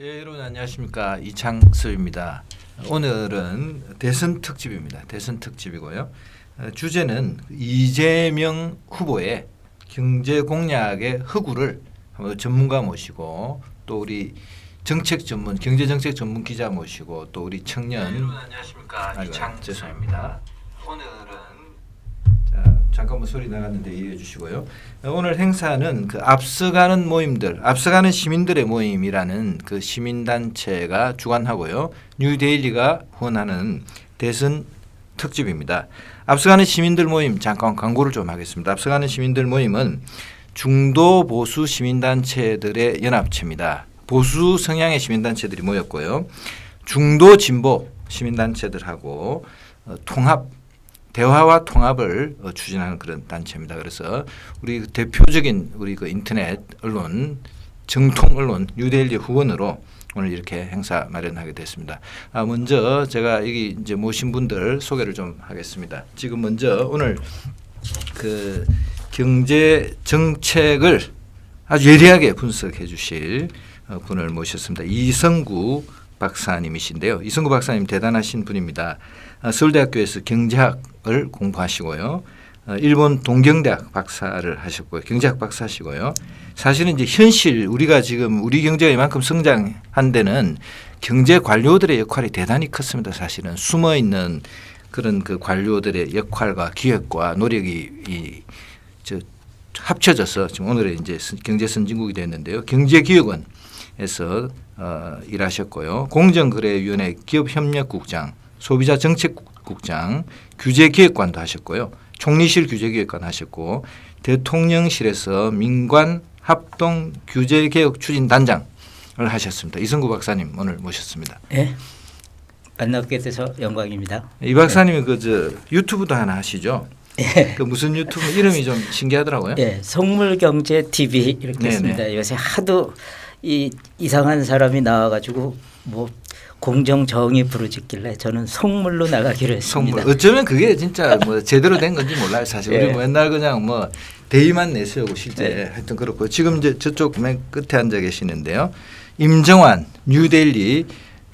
예, 여러분 안녕하십니까, 이창섭입니다. 오늘은 대선 특집입니다. 대선 특집이고요. 주제는 이재명 후보의 경제 공약의 허구를 한번 전문가 모시고, 또 우리 정책 전문 경제 정책 전문 기자 모시고, 또 우리 청년. 여러분 안녕하십니까, 이창섭입니다. 오늘은 잠깐만 소리 나갔는데 이해해 주시고요. 오늘 행사는 그 앞서가는 모임들, 앞서가는 시민들의 모임이라는 그 시민단체가 주관하고요, 뉴데일리가 후원하는 대선 특집입니다. 앞서가는 시민들 모임, 잠깐 광고를 좀 하겠습니다. 앞서가는 시민들 모임은 중도 보수 시민단체들의 연합체입니다. 보수 성향의 시민단체들이 모였고요, 중도 진보 시민단체들하고 대화와 통합을 추진하는 그런 단체입니다. 그래서 우리 대표적인 우리 그 인터넷 언론, 정통 언론 뉴데일리 후원으로 오늘 이렇게 행사 마련하게 됐습니다. 먼저 제가 여기 이제 모신 분들 소개를 좀 하겠습니다. 지금 먼저 오늘 그 경제 정책을 아주 예리하게 분석해 주실 분을 모셨습니다. 이성구 박사님이신데요. 이성구 박사님 대단하신 분입니다. 서울대학교에서 경제학을 공부하시고요, 일본 동경대학 박사를 하셨고요, 경제학 박사시고요. 사실은 이제 현실 우리가 지금 우리 경제가 이만큼 성장한 데는 경제 관료들의 역할이 대단히 컸습니다. 사실은 숨어 있는 그런 그 관료들의 역할과 기획과 노력이 합쳐져서 지금 오늘의 이제 경제 선진국이 됐는데요. 경제기획원에서 일하셨고요, 공정거래위원회 기업협력국장, 소비자정책국장, 규제기획관도 하셨고요, 총리실 규제기획관 하셨고, 대통령실에서 민관합동 규제개혁 추진단장을 하셨습니다. 이성구 박사님 오늘 모셨습니다. 네, 만나게 돼서 영광입니다. 이 박사님이 그 유튜브도 하나 하시죠? 네. 그 무슨 유튜브 이름이 좀 신기하더라고요. 네, 속물경제 TV 이렇게 했습니다. 요새 하도 이상한 사람이 나와가지고 뭐 공정정의 부르짖길래 저는 속물로 나가기로 했습니다. 속물. 어쩌면 그게 진짜 뭐 제대로 된 건지 몰라요. 사실 우리 네. 맨날 그냥 뭐 대의만 내세우고 실제 네. 하여튼 그렇고, 지금 이제 저쪽 맨 끝에 앉아 계시는데요, 임정환 뉴데일리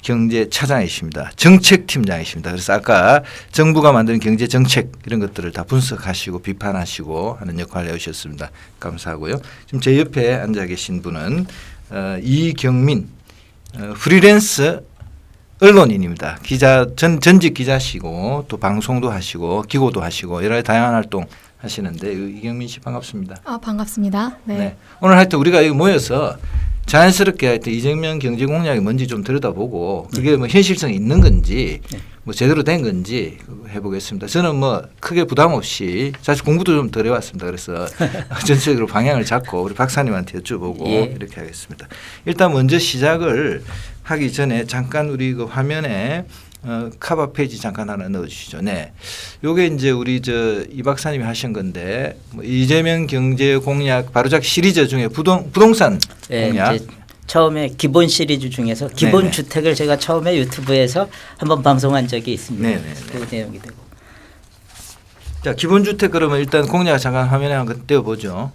경제차장이십니다. 정책팀장이십니다. 그래서 아까 정부가 만든 경제 정책 이런 것들을 다 분석하시고 비판하시고 하는 역할을 해오셨습니다. 감사하고요. 지금 제 옆에 앉아 계신 분은 이경민 프리랜서 언론인입니다. 전직 기자시고 또 방송도 하시고 기고도 하시고 여러 다양한 활동 하시는데, 이경민 씨 반갑습니다. 반갑습니다. 네. 오늘 하여튼 우리가 여기 모여서 자연스럽게 하여튼 이재명 경제 공약이 뭔지 좀 들여다보고 그게 뭐 현실성이 있는 건지 뭐 제대로 된 건지 해보겠습니다. 저는 뭐 크게 부담 없이 사실 공부도 좀 덜 해왔습니다. 그래서 전체적으로 방향을 잡고 우리 박사님한테 여쭤보고 이렇게 하겠습니다. 일단 먼저 시작을 하기 전에 잠깐 우리 그 화면에 카바 페이지 잠깐 하나 넣어주시죠. 네, 요게 이제 우리 이 박사님이 하신 건데, 뭐 이재명 경제 공약 바로잡기 시리즈 중에 부동산 공약. 이제 처음에 기본 시리즈 중에서 기본 네네. 주택을 제가 처음에 유튜브에서 한번 방송한 적이 있습니다. 네네네. 그 내용이 되고. 자, 기본 주택 그러면 일단 공약 잠깐 화면에 한번 띄워보죠.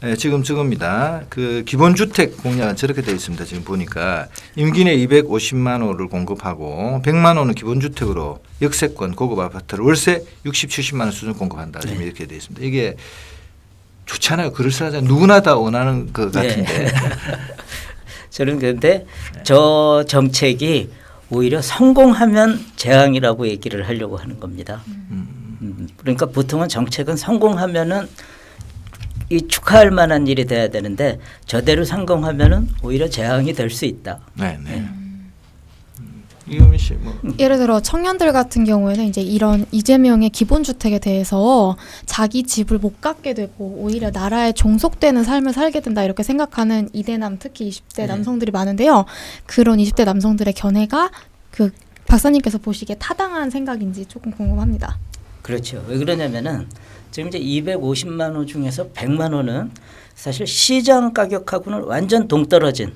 네, 지금 저겁니다. 그 기본 주택 공약은 저렇게 되어 있습니다. 지금 보니까 임기 내 250만 호를 공급하고 100만 호는 기본 주택으로 역세권 고급 아파트를 월세 60, 70만 원 수준 공급한다. 지금 이렇게 되어 있습니다. 이게 좋잖아요. 그럴싸하잖아요. 누구나 다 원하는 것 같은데. 네. 저는 그런데 저 정책이 오히려 성공하면 재앙이라고 얘기를 하려고 하는 겁니다. 그러니까 보통은 정책은 성공하면은 이 축하할 만한 일이 돼야 되는데 저대로 성공하면은 오히려 재앙이 될 수 있다. 네, 네. 이경민 씨 뭐. 예를 들어 청년들 같은 경우에는 이제 이런 이재명의 기본주택에 대해서 자기 집을 못 갖게 되고 오히려 나라에 종속되는 삶을 살게 된다 이렇게 생각하는 이대남, 특히 20대 남성들이 많은데요. 그런 20대 남성들의 견해가 그 박사님께서 보시기에 타당한 생각인지 조금 궁금합니다. 그렇죠. 왜 그러냐면은 지금 이제 250만 호 중에서 100만 호는 사실 시장 가격하고는 완전 동떨어진,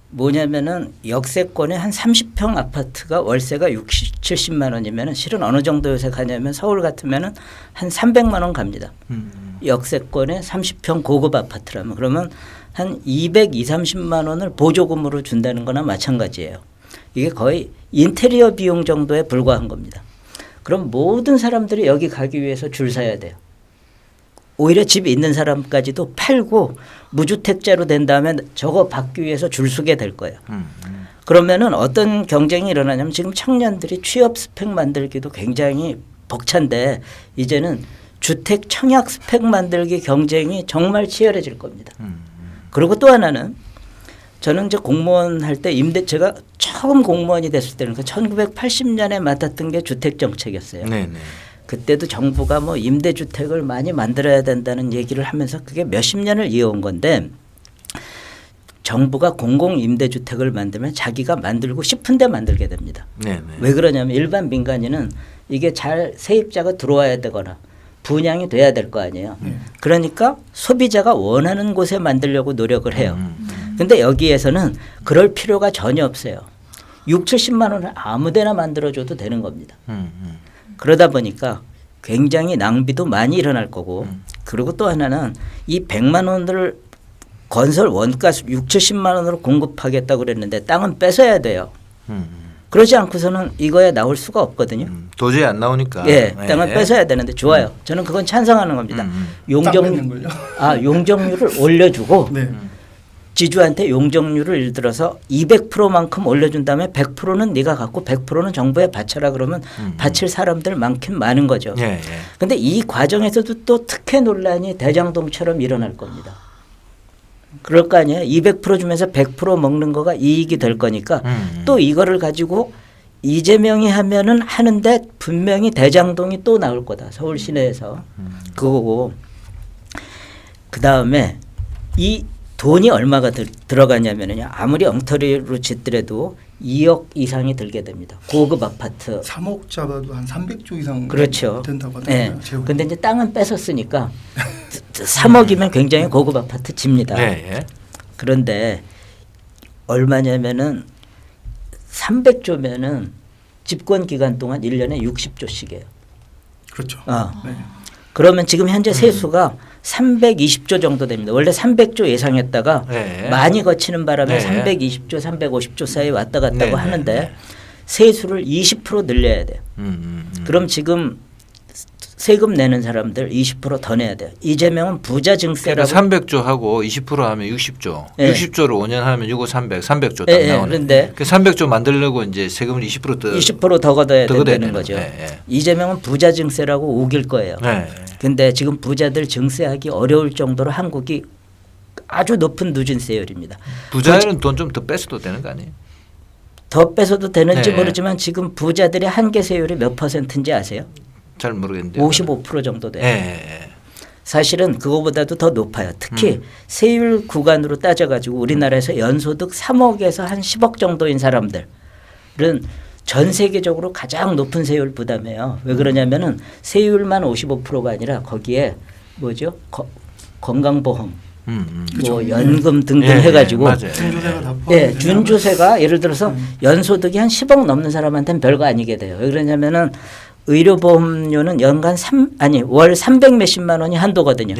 뭐냐면은 역세권에 한 30평 아파트가 월세가 60, 70만 원이면은 실은 어느 정도 요새 가냐면 서울 같으면은 한 300만 원 갑니다. 역세권에 30평 고급 아파트라면 그러면 한 230만 원을 보조금으로 준다는 거나 마찬가지예요. 이게 거의 인테리어 비용 정도에 불과한 겁니다. 그럼 모든 사람들이 여기 가기 위해서 줄 서야 돼요. 오히려 집 있는 사람까지도 팔고 무주택자로 된 다음에 저거 받기 위해서 줄 서게 될 거예요. 그러면은 어떤 경쟁이 일어나냐면 지금 청년들이 취업 스펙 만들기도 굉장히 벅찬데 이제는 주택 청약 스펙 만들기 경쟁이 정말 치열해질 겁니다. 그리고 또 하나는 저는 이제 공무원 할 때 제가 처음 공무원이 됐을 때는 1980년에 맡았던 게 주택 정책이었어요. 네네. 그때도 정부가 뭐 임대주택을 많이 만들어야 된다는 얘기를 하면서 그게 몇십 년을 이어온 건데 정부가 공공임대주택을 만들면 자기가 만들고 싶은데 만들게 됩니다. 네네. 왜 그러냐면 일반 민간인은 이게 잘 세입자가 들어와야 되거나 분양이 돼야 될 거 아니에요. 그러니까 소비자가 원하는 곳에 만들려고 노력을 해요. 근데 여기에서는 그럴 필요가 전혀 없어요. 6, 70만 원을 아무 데나 만들어줘도 되는 겁니다. 그러다 보니까 굉장히 낭비도 많이 일어날 거고 그리고 또 하나는 이 100만 원을 건설 원가 6, 70만 원으로 공급하겠다고 그랬는데 땅은 뺏어야 돼요. 그러지 않고서는 이거에 나올 수가 없거든요. 도저히 안 나오니까. 예, 땅을 뺏어야 되는데 좋아요. 저는 그건 찬성하는 겁니다. 용적률을 올려주고 네. 지주한테 용적률을 예를 들어서 200%만큼 올려준 다음에 100%는 네가 갖고 100%는 정부에 바쳐라 그러면 바칠 사람들 많긴 많은 거죠. 그런데 이 과정에서도 또 특혜 논란이 대장동처럼 일어날 겁니다. 그럴 거 아니에요. 200% 주면서 100% 먹는 거가 이익이 될 거니까 또 이거를 가지고 이재명이 하면은 하는데 분명히 대장동이 또 나올 거다. 서울 시내에서. 그거고 그다음에 이 돈이 얼마가 들어가냐면요. 아무리 엉터리로 짓더라도 2억 이상이 들게 됩니다. 고급 아파트. 3억 잡아도 한 300조 이상 그렇죠. 된다고 하더라고요. 네. 근데 이제 땅은 뺏었으니까 3억이면 굉장히 고급 아파트 집니다. 그런데 얼마냐면은 300조면은 집권 기간 동안 1년에 60조씩이에요. 그렇죠. 네. 그러면 지금 현재 세수가 320조 정도 됩니다. 원래 300조 예상했다가 많이 거치는 바람에 320조, 350조 사이에 왔다 갔다고 하는데 세수를 20% 늘려야 돼요. 그럼 지금 세금 내는 사람들 20% 더 내야 돼요. 이재명은 부자 증세라고. 그러니까 300조 하고 20% 하면 60조. 60조를 5년 하면 6, 5, 300, 300조 딱 나오네. 그런데 그 300조 만들려고 이제 세금을 20% 더 걷어야 된다는 거죠. 네. 이재명은 부자 증세라고 우길 거예요. 근데 지금 부자들 증세하기 어려울 정도로 한국이 아주 높은 누진세율입니다. 부자들은 돈 좀 더 뺏어도 되는 거 아니에요? 더 뺏어도 되는지 모르지만 지금 부자들의 한계 세율이 몇 %인지 아세요? 잘 모르겠는데. 55% 정도 돼요. 사실은 그거보다도 더 높아요. 특히 세율 구간으로 따져가지고 우리나라에서 연소득 3억에서 한 10억 정도인 사람들은 전 세계적으로 가장 높은 세율 부담해요. 왜 그러냐면은 세율만 55%가 아니라 거기에 뭐죠? 건강보험, 뭐 연금 등등 해가지고 준조세가 다 준조세가 예를 들어서 연소득이 한 10억 넘는 사람한테는 별거 아니게 돼요. 왜 그러냐면은 의료보험료는 연간 월 300 몇십만 원이 한도거든요.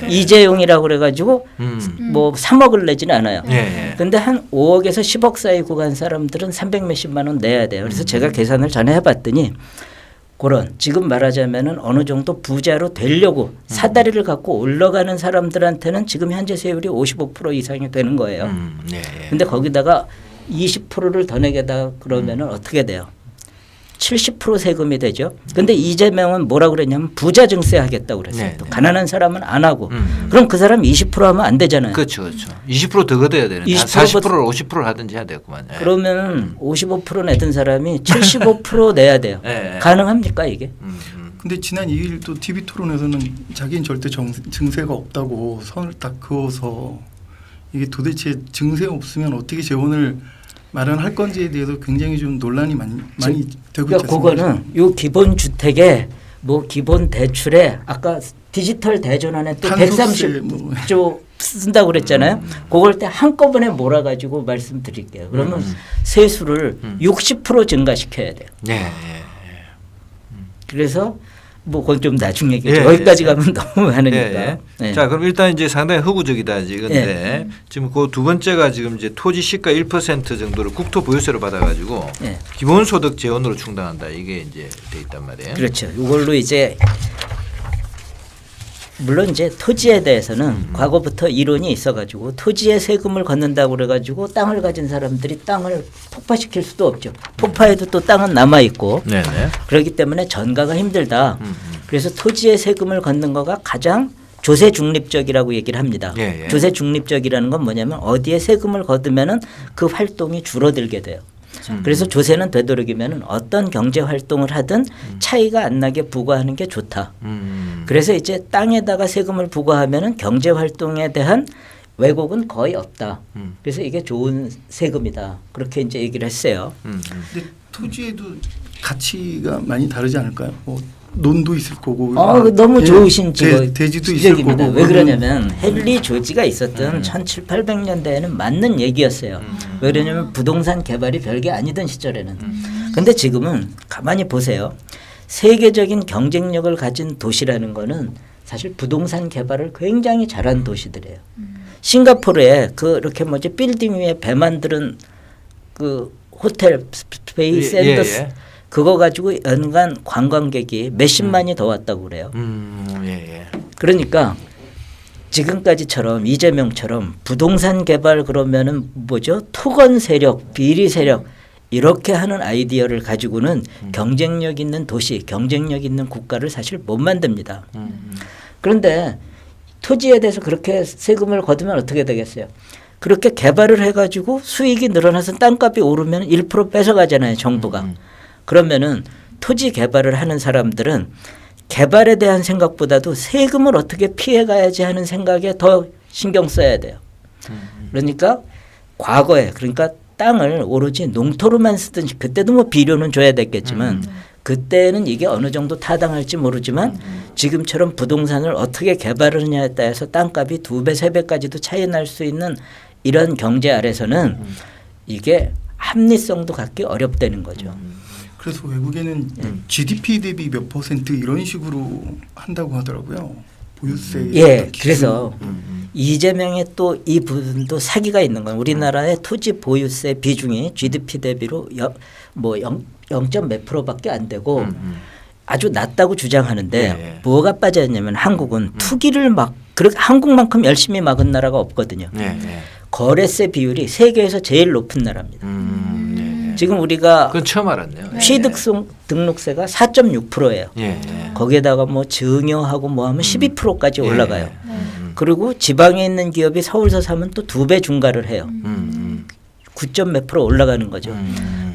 이재용이라고 그래가지고 뭐 3억을 내지는 않아요. 근데 한 5억에서 10억 사이 구간 사람들은 300 몇십만 원 내야 돼요. 그래서 제가 계산을 전에 해봤더니 그런 지금 말하자면은 어느 정도 부자로 되려고 사다리를 갖고 올라가는 사람들한테는 지금 현재 세율이 55% 이상이 되는 거예요. 근데 거기다가 20%를 더 내게다 그러면은 어떻게 돼요? 70% 세금이 되죠. 근데 이재명은 뭐라 그랬냐면 부자 증세 하겠다고 그랬어요. 또 가난한 사람은 안 하고. 그럼 그 사람 20% 하면 안 되잖아요. 그렇죠. 20%더 걷어야 되는데 40%를 50%를 하든지 해야 되겠구만. 그러면 55% 내던 사람이 75% 내야 돼요. 가능합니까 이게? 근데 지난 2일 또 TV 토론에서는 자기는 절대 증세가 없다고 선을 딱 그어서 이게 도대체 증세 없으면 어떻게 재원을 마련할 건지에 대해서 굉장히 좀 논란이 많이 되고 있습니다. 그거는 요 기본 주택에 뭐 기본 대출에 아까 디지털 대전환에 또 130조 쓴다고 그랬잖아요. 그걸 때 한꺼번에 몰아가지고 말씀드릴게요. 그러면 세수를 60% 증가시켜야 돼요. 그래서 뭐 그건 좀 나중 얘기죠. 예, 여기까지 예. 가면 너무 많으니까. 예, 예. 예. 자, 그럼 일단 이제 상당히 흑우적이다 이건데 지금 그 두 번째가 지금 이제 토지 시가 1% 정도를 국토 보유세로 받아가지고 예. 기본소득 재원으로 충당한다 이게 이제 돼 있단 말이에요. 그렇죠. 이걸로 이제 물론 이제 토지에 대해서는 과거부터 이론이 있어가지고 토지에 세금을 걷는다고 그래가지고 땅을 가진 사람들이 땅을 폭파시킬 수도 없죠. 폭파해도 또 땅은 남아 있고 네네. 그렇기 때문에 전가가 힘들다. 그래서 토지에 세금을 걷는 거가 가장 조세 중립적이라고 얘기를 합니다. 예, 예. 조세 중립적이라는 건 뭐냐면 어디에 세금을 걷으면은 그 활동이 줄어들게 돼요. 그래서 조세는 되도록이면 어떤 경제 활동을 하든 차이가 안 나게 부과하는 게 좋다. 그래서 이제 땅에다가 세금을 부과하면은 경제 활동에 대한 왜곡은 거의 없다. 그래서 이게 좋은 세금이다. 그렇게 이제 얘기를 했어요. 근데 토지에도 가치가 많이 다르지 않을까요? 뭐 논도 있을 거고. 너무 예, 좋으신 대지도 있을 지적입니다. 거고. 왜 그러냐면 헨리 조지가 있었던 1700, 800년대에는 맞는 얘기였어요. 왜 그러냐면 부동산 개발이 별게 아니던 시절에는. 근데 지금은 가만히 보세요. 세계적인 경쟁력을 가진 도시라는 거는 사실 부동산 개발을 굉장히 잘한 도시들이에요. 싱가포르에 그렇게 뭐지 빌딩 위에 배 만드는 그 호텔 스페이스 샌더스 예. 그거 가지고 연간 관광객이 몇십만이 더 왔다고 그래요. 예. 그러니까 지금까지처럼 이재명처럼 부동산 개발 그러면은 뭐죠? 토건 세력, 비리 세력 이렇게 하는 아이디어를 가지고는 경쟁력 있는 도시, 경쟁력 있는 국가를 사실 못 만듭니다. 그런데 토지에 대해서 그렇게 세금을 걷으면 어떻게 되겠어요? 그렇게 개발을 해가지고 수익이 늘어나서 땅값이 오르면 1% 뺏어가잖아요, 정부가. 그러면은 토지 개발을 하는 사람들은 개발에 대한 생각보다도 세금을 어떻게 피해가야지 하는 생각에 더 신경 써야 돼요. 그러니까 과거에 그러니까 땅을 오로지 농토로만 쓰던 그때도 뭐 비료는 줘야 됐겠지만 그때는 이게 어느 정도 타당할지 모르지만 지금처럼 부동산을 어떻게 개발하느냐에 따라서 땅값이 2배, 3배까지도 차이 날 수 있는 이런 경제 아래서는 이게 합리성도 갖기 어렵다는 거죠. 그래서 외국에는 GDP 대비 몇 퍼센트 이런 식으로 한다고 하더라고요. 보유세. 예, 그래서 이재명의 또 이 부분도 사기가 있는 건 우리나라의 토지 보유세 비중이 GDP 대비로 뭐 0점 몇 프로밖에 안 되고 아주 낮다고 주장하는데 예. 뭐가 빠졌냐면 한국은 투기를 막 그렇게 한국만큼 열심히 막은 나라가 없거든요. 예. 거래세 비율이 세계에서 제일 높은 나라입니다. 예. 지금 우리가 그건 처음 알았네요. 취득 등록세가 4.6%예요. 예. 거기에다가 뭐 증여하고 뭐 하면 12%까지 올라가요. 네. 그리고 지방에 있는 기업이 서울서 사면 또 2배 중과를 해요. 9점 몇 프로 올라가는 거죠.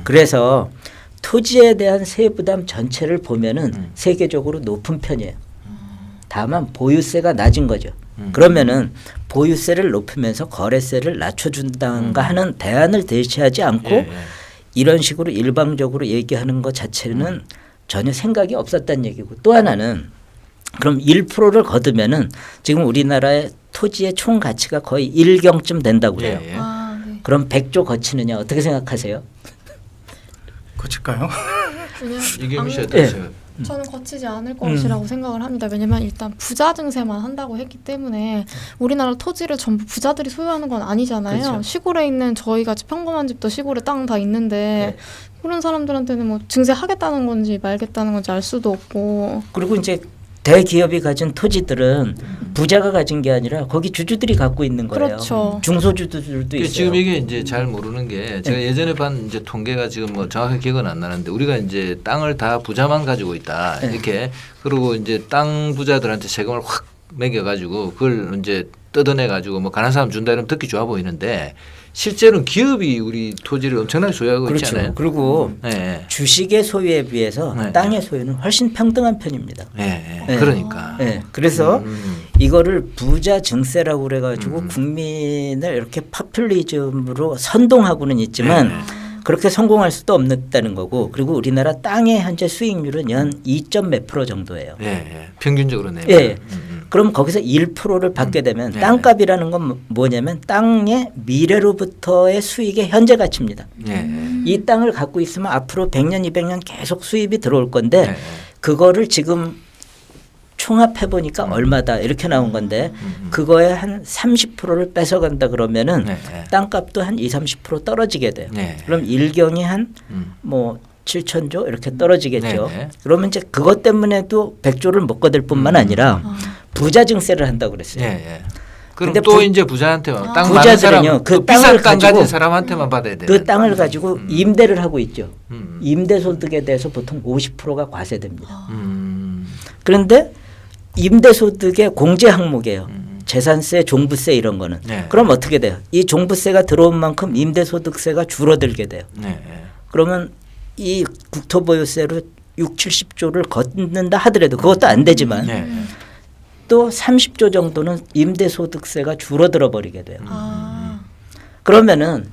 그래서 토지에 대한 세 부담 전체를 보면은 세계적으로 높은 편이에요. 다만 보유세가 낮은 거죠. 그러면은 보유세를 높이면서 거래세를 낮춰준다든가 하는 대안을 제시하지 않고 예. 이런 식으로 일방적으로 얘기하는 것 자체는 전혀 생각이 없었다는 얘기고 또 하나는 그럼 1%를 거두면은 지금 우리나라의 토지의 총 가치가 거의 1경쯤 된다고 그래요. 예. 아, 네. 그럼 100조 거치느냐 어떻게 생각하세요? 거칠까요? 왜냐면 이경민 씨 안- 어떠세요? 저는 거치지 않을 것이라고 생각을 합니다. 왜냐면 일단 부자 증세만 한다고 했기 때문에 우리나라 토지를 전부 부자들이 소유하는 건 아니잖아요. 그렇죠. 시골에 있는 저희 같이 평범한 집도 시골에 땅 다 있는데 그런 사람들한테는 뭐 증세하겠다는 건지 말겠다는 건지 알 수도 없고. 그리고 이제 대기업이 가진 토지들은 부자가 가진 게 아니라 거기 주주들이 갖고 있는 거예요. 그렇죠. 중소주주들도 있어요. 지금 이게 이제 잘 모르는 게 제가 예전에 본 이제 통계가 지금 뭐 정확하게 기억은 안 나는데 우리가 이제 땅을 다 부자만 가지고 있다 이렇게 그리고 이제 땅 부자들한테 세금을 확 매겨 가지고 그걸 이제 뜯어내 가지고 뭐 가난한 사람 준다 이러면 듣기 좋아 보이는데 실제로는 기업이 우리 토지를 엄청나게 소유하고 있지 않아요? 그리고 예. 주식의 소유에 비해서 네. 땅의 소유는 훨씬 평등한 편입니다. 예. 네. 그러니까. 네. 그래서 이거를 부자 증세라고 그래가지고 국민을 이렇게 파퓰리즘으로 선동하고는 있지만 그렇게 성공할 수도 없다는 거고 그리고 우리나라 땅의 현재 수익률은 연 2점 몇 프로 정도예요. 예. 평균적으로 내면. 예. 그럼 거기서 1%를 받게 되면 네. 땅값이라는 건 뭐냐면 땅의 미래로부터의 수익의 현재 가치입니다. 예. 이 땅을 갖고 있으면 앞으로 100년, 200년 계속 수입이 들어올 건데 네. 그거를 지금 총합해 보니까 얼마다 이렇게 나온 건데 그거에 한 30%를 뺏어간다 그러면은 네. 땅값도 한 20-30% 떨어지게 돼요. 네. 그럼 일경이 한 뭐 7천조 이렇게 떨어지겠죠. 네. 그러면 이제 그것 때문에도 100조를 못 거둘 뿐만 아니라 부자 증세를 한다고 그랬어요. 예, 예. 그럼 근데 또 이제 부자한테만 땅 많은 부자들은요, 사람, 그 그 비싼 땅을 땅 가진 가지고 사람한테만 받아야 되는. 그 땅을 가지고 임대를 하고 있죠. 음. 임대소득에 대해서 보통 50%가 과세됩니다. 그런데 임대소득의 공제 항목이에요. 재산세, 종부세 이런 거는. 네. 그럼 어떻게 돼요? 이 종부세가 들어온 만큼 임대소득세가 줄어들게 돼요. 네. 그러면 이 국토보유세로 60-70조를 걷는다 하더라도 그것도 안 되지만 네. 또 30조 정도는 임대소득세가 줄어들어 버리게 돼요. 아. 그러면은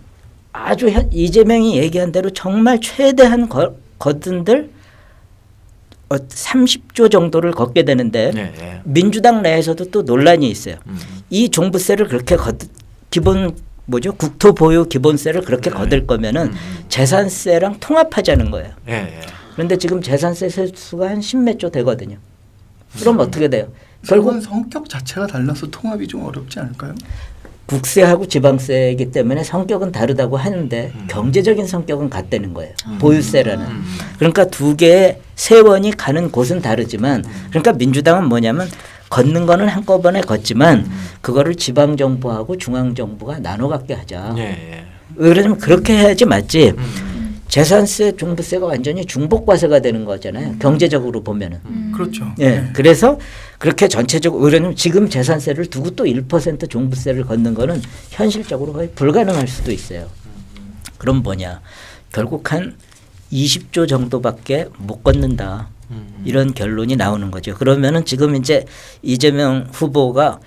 아주 이재명이 얘기한 대로 정말 최대한 거둔들 30조 정도를 걷게 되는데 네. 민주당 내에서도 또 논란이 있어요. 음. 이 종부세를 그렇게 기본 뭐죠? 국토 보유 기본세를 그렇게 거둘 거면은 재산세랑 통합하자는 거예요. 네. 그런데 지금 재산세 세수가 한 10몇 조 되거든요. 그럼 어떻게 돼요? 결국은 성격 자체가 달라서 통합이 좀 어렵지 않을까요? 국세하고 지방세이기 때문에 성격은 다르다고 하는데 경제적인 성격은 같다는 거예요. 보유세라는. 그러니까 두 개의 세원이 가는 곳은 다르지만 그러니까 민주당은 뭐냐면 걷는 거는 한꺼번에 걷지만 그거를 지방정부하고 중앙정부가 나눠 갖게 하자. 네. 왜 그러냐면 그렇게 해야지 맞지. 재산세, 종부세가 완전히 중복과세가 되는 거잖아요. 경제적으로 보면은. 그렇죠. 예. 그래서 그렇게 전체적으로 왜냐면 지금 재산세를 두고 또 1% 종부세를 걷는 거는 현실적으로 거의 불가능할 수도 있어요. 그럼 뭐냐? 결국 한 20조 정도밖에 못 걷는다. 이런 결론이 나오는 거죠. 그러면은 지금 이제 이재명 후보가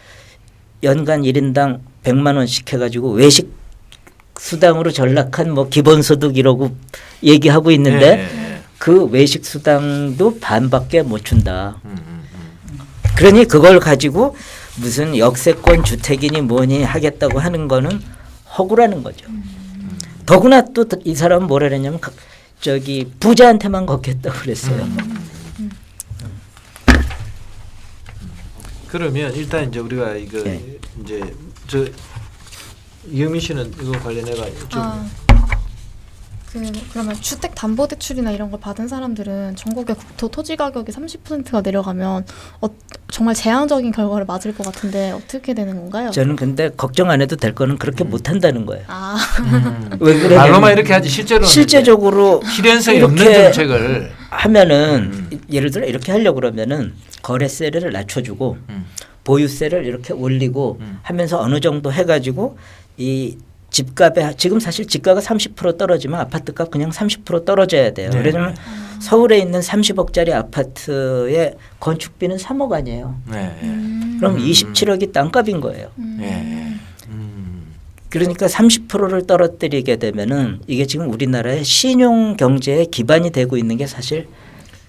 연간 1인당 100만 원씩 해가지고 외식 수당으로 전락한 뭐 기본소득 이러고 얘기하고 있는데 네. 그 외식 수당도 반밖에 못 준다. 그러니 그걸 가지고 무슨 역세권 주택이니 뭐니 하겠다고 하는 거는 허구라는 거죠. 더구나 또 이 사람은 뭐라 그랬냐면 저기 부자한테만 걷겠다고 그랬어요. 그러면 일단 이제 우리가 이거 네. 이제 저 이영민 씨는 이거 관련해가 좀 그러면 주택담보대출이나 이런 걸 받은 사람들은 전국의 국토 토지 가격이 30%가 내려가면 정말 재앙적인 결과를 맞을 것 같은데 어떻게 되는 건가요? 저는 근데 걱정 안 해도 될 거는 그렇게 못 한다는 거예요. 아, 왜 그러냐면 말로만 이렇게 하지 실제로는 실제적으로 실현성이 없는 이렇게 정책을 하면은 예를 들어 이렇게 하려고 그러면은 거래세를 낮춰주고 보유세를 이렇게 올리고 하면서 어느 정도 해가지고 이 집값에 지금 사실 집가가 30% 떨어지면 아파트값 그냥 30% 떨어져야 돼요. 네. 그러면 서울에 있는 30억짜리 아파트의 건축비는 3억 아니에요. 네. 그럼 27억이 땅값인 거예요. 네. 그러니까 30%를 떨어뜨리게 되면은 이게 지금 우리나라의 신용 경제의 기반이 되고 있는 게 사실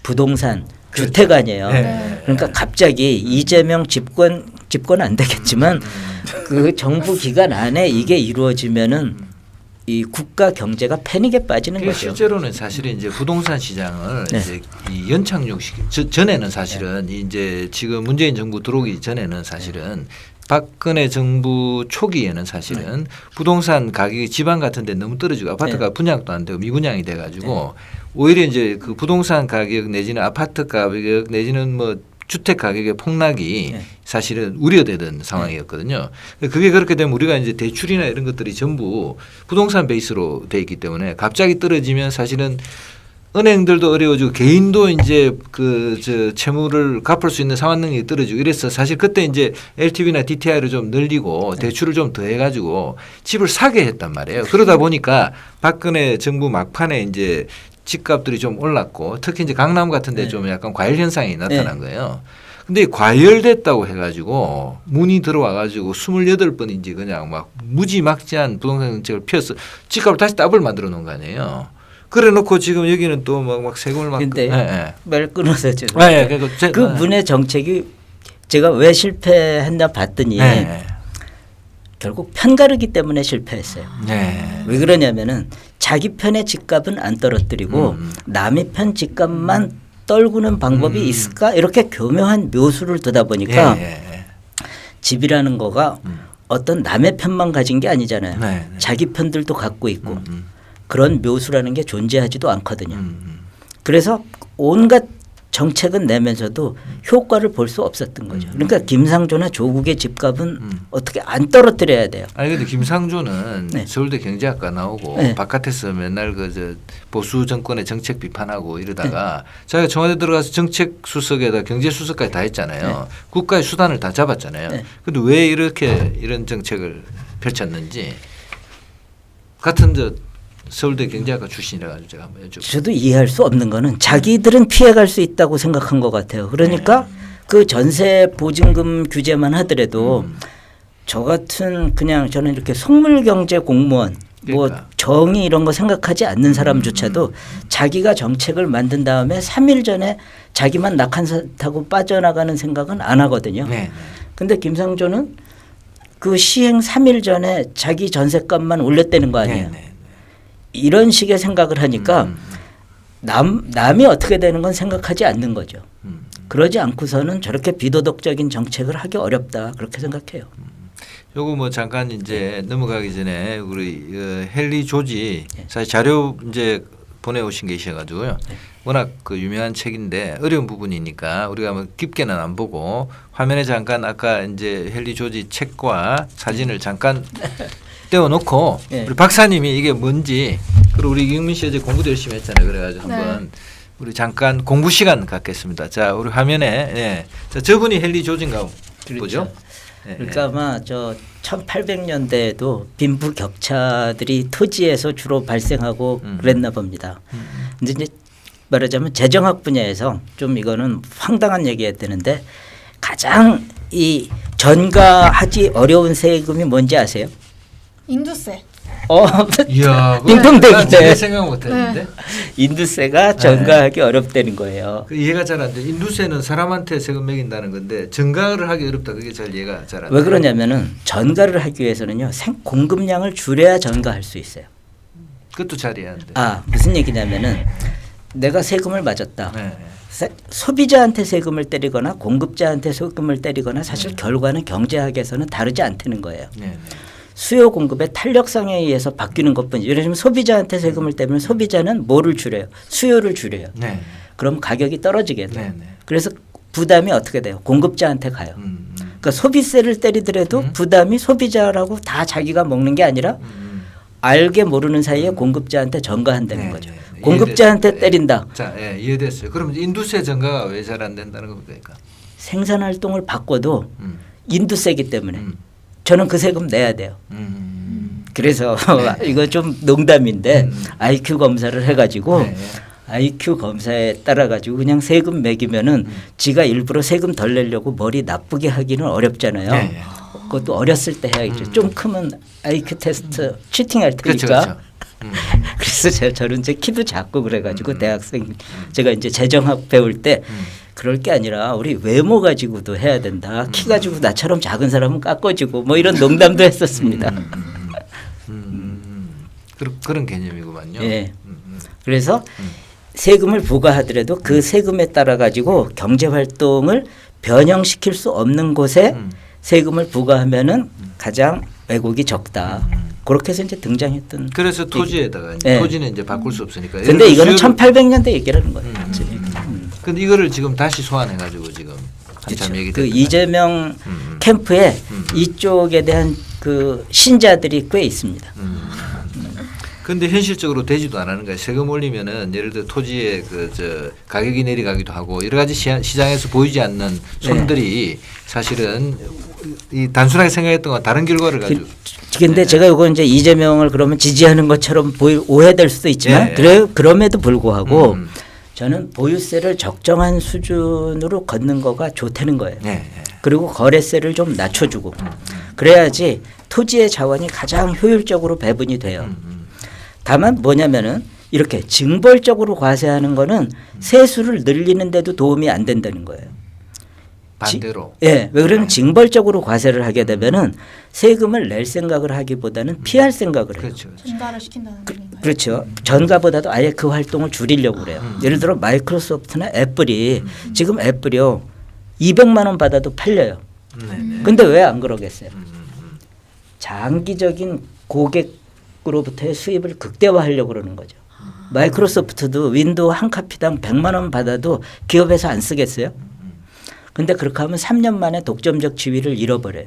부동산, 주택 아니에요. 네. 그러니까 갑자기 이재명 집권 안 되겠지만 그 정부 기간 안에 이게 이루어지면은 이 국가 경제가 패닉에 빠지는 그게 거죠. 실제로는 사실은 이제 부동산 시장을 네. 이제 이 연착륙시키 전에는 사실은 이제 지금 문재인 정부 들어오기 전에는 사실은 박근혜 정부 초기에는 사실은 부동산 가격이 지방 같은 데 너무 떨어지고 아파트가 분양도 안 되고 미분양이 돼 가지고 오히려 이제 그 부동산 가격 내지는 아파트 가격 내지는 뭐 주택 가격의 폭락이 사실은 우려되던 상황이었거든요. 그게 그렇게 되면 우리가 이제 대출이나 이런 것들이 전부 부동산 베이스로 돼 있기 때문에 갑자기 떨어지면 사실은 은행들도 어려워지고 개인도 이제 그 저 채무를 갚을 수 있는 상환 능력이 떨어지고 이래서 사실 그때 이제 LTV나 DTI를 좀 늘리고 대출을 좀 더 해가지고 집을 사게 했단 말이에요. 그러다 보니까 박근혜 정부 막판에 이제 집값들이 좀 올랐고 특히 이제 강남 같은 데 좀 약간 과열 현상이 나타난 거예요. 근데 과열됐다고 해가지고 문이 들어와가지고 28번인지 그냥 막 무지막지한 부동산 정책을 펴서 집값을 다시 더블 만들어 놓은 거 아니에요. 그래 놓고 지금 여기는 또 막 세금을 막. 근데 말 끊어서 죄송해요. 그 문의 정책이 제가 왜 실패했나 봤더니 결국 편가르기 때문에 실패했어요. 왜 그러냐면은 자기 편의 집값은 안 떨어뜨리고 남의 편 집값만 떨구는 방법이 있을까 이렇게 교묘한 묘수를 두다 보니까 집이라는 거가 어떤 남의 편만 가진 게 아니잖아요. 네. 자기 편들도 갖고 있고 그런 묘수라는 게 존재하지도 않거든요. 그래서 온갖 정책은 내면서도 효과를 볼 수 없었던 거죠. 그러니까 김상조나 조국의 집값은 어떻게 안 떨어뜨려야 돼요. 아니 근데 김상조는 네. 서울대 경제학과 나오고 네. 바깥에서 맨날 그 보수 정권의 정책 비판하고 이러다가 자기가 청와대 들어가서 정책 수석에다 경제 수석까지 다 했잖아요. 국가의 수단을 다 잡았잖아요. 네. 근데 왜 이렇게 이런 정책을 펼쳤는지 같은 서울대 경제학과 출신이라 가지고 제가 한번 여쭤볼게요. 저도 이해할 수 없는 거는 자기들은 피해갈 수 있다고 생각한 것 같아요. 그러니까 그 전세 보증금 규제만 하더라도 저 같은 그냥 저는 이렇게 속물경제 공무원 뭐 그러니까. 정의 이런 거 생각하지 않는 사람조차도 자기가 정책을 만든 다음에 3일 전에 자기만 낙하산 타고 빠져나가는 생각은 안 하거든요. 네. 근데 김상조는 그 시행 3일 전에 자기 전세값만 올렸다는 거 아니에요. 네. 이런 식의 생각을 하니까 남이 어떻게 되는 건 생각하지 않는 거죠. 그러지 않고서는 저렇게 비도덕적인 정책을 하기 어렵다 그렇게 생각해요. 요거 뭐 잠깐 이제 넘어가기 전에 우리 헨리 조지 사실 자료 이제 보내오신 게 있어가지고요. 워낙 그 유명한 책인데 어려운 부분이니까 우리가 뭐 깊게는 안 보고 화면에 잠깐 아까 이제 헨리 조지 책과 사진을 잠깐 떼어놓고 우리 박사님이 이게 뭔지 그리고 우리 이경민 씨 어제 공부도 열심히 했잖아요. 그래가지고 한번 우리 잠깐 공부 시간 갖겠습니다. 자 우리 화면에 자 저분이 헨리 조지인가 보죠? 그러니까 아마 저 1800년대에도 빈부 격차들이 토지에서 주로 발생하고 그랬나 봅니다. 근데 이제 말하자면 재정학 분야에서 좀 이거는 황당한 얘기가 되는데 가장 이 전가하지 어려운 세금이 뭔지 아세요? 인두세. 이야, 딩동댕이네. 생각 못했는데. 인두세가 전가하기 어렵다는 거예요. 그 이해가 잘 안 돼. 인두세는 사람한테 세금 매긴다는 건데 전가를 하기 어렵다. 그게 잘 이해가 잘 안 돼. 왜 그러냐면은 전가를 하기 위해서는요 공급량을 줄여야 전가할 수 있어요. 그것도 잘 이해 안 돼. 아 무슨 얘기냐면은 내가 세금을 맞았다. 네. 소비자한테 세금을 때리거나 공급자한테 세금을 때리거나 사실 결과는 경제학에서는 다르지 않다는 거예요. 네. 수요 공급의 탄력성에 의해서 바뀌는 것뿐이지. 예를 들면 소비자한테 세금을 떼면 소비자는 뭐를 줄여요? 수요를 줄여요. 네. 그럼 가격이 떨어지게 돼요. 네. 그래서 부담이 어떻게 돼요? 공급자한테 가요. 그러니까 소비세를 때리더라도 부담이 소비자라고 다 자기가 먹는 게 아니라 알게 모르는 사이에 공급자한테 전가한다는 거죠. 공급자한테 이해됐어요. 때린다. 자, 이해됐어요. 그럼 인두세 전가가 왜 잘 안 된다는 겁니까? 생산 활동을 바꿔도 인두세기 때문에 저는 그 세금 내야 돼요. 그래서 이거 좀 농담인데 IQ 검사를 해가지고 IQ 검사에 따라 가지고 그냥 세금 매기면은 지가 일부러 세금 덜 내려고 머리 나쁘게 하기는 어렵잖아요. 그것도 어렸을 때 해야겠죠. 좀 크면 IQ 테스트 치팅할 테니까. 그렇죠. 그래서 저는 제 키도 작고 그래가지고 대학생 제가 이제 재정학 배울 때 그럴 게 아니라 우리 외모 가지고도 해야 된다. 키 가지고 나처럼 작은 사람은 깎아지고 뭐 이런 농담도 했었습니다. 그런 개념이구만요. 예. 그래서 세금을 부과하더라도 그 세금에 따라 가지고 경제 활동을 변형시킬 수 없는 곳에 세금을 부과하면은 가장 왜곡이 적다. 그렇게 해서 이제 등장했던. 그래서 토지에다가 네. 토지는 이제 바꿀 수 없으니까. 근데 이거는 1800년대 얘기라는 거예요. 근데 이거를 지금 다시 소환해 가지고 지금 한참 얘기 그 이재명 캠프에 이쪽에 대한 그 신자들이 꽤 있습니다. 근데 현실적으로 되지도 않는 거예요. 세금 올리면은 예를 들어 토지의 그 가격이 내려가기도 하고 여러 가지 시장에서 보이지 않는 손들이 사실은 이 단순하게 생각했던 건 다른 결과를 가지고. 근데 제가 이거 이제 이재명을 그러면 지지하는 것처럼 오해될 수도 있지만 그럼에도 불구하고 저는 보유세를 적정한 수준으로 걷는 거가 좋다는 거예요. 그리고 거래세를 좀 낮춰주고 그래야지 토지의 자원이 가장 효율적으로 배분이 돼요. 다만 뭐냐면은 이렇게 징벌적으로 과세하는 거는 세수를 늘리는데도 도움이 안 된다는 거예요. 반대로. 예, 왜 그러면 징벌적으로 과세를 하게 되면은 세금을 낼 생각을 하기보다는 피할 생각을 해요. 그렇죠. 전가를 시킨다는 의미가. 그렇죠. 전가보다도 아예 그 활동을 줄이려고 그래요. 예를 들어 마이크로소프트나 애플이 지금 애플이요 200만 원 받아도 팔려요. 근데 왜 안 그러겠어요? 장기적인 고객으로부터의 수입을 극대화하려고 그러는 거죠. 마이크로소프트도 윈도우 한 카피당 100만 원 받아도 기업에서 안 쓰겠어요? 근데 그렇게 하면 3년 만에 독점적 지위를 잃어버려요.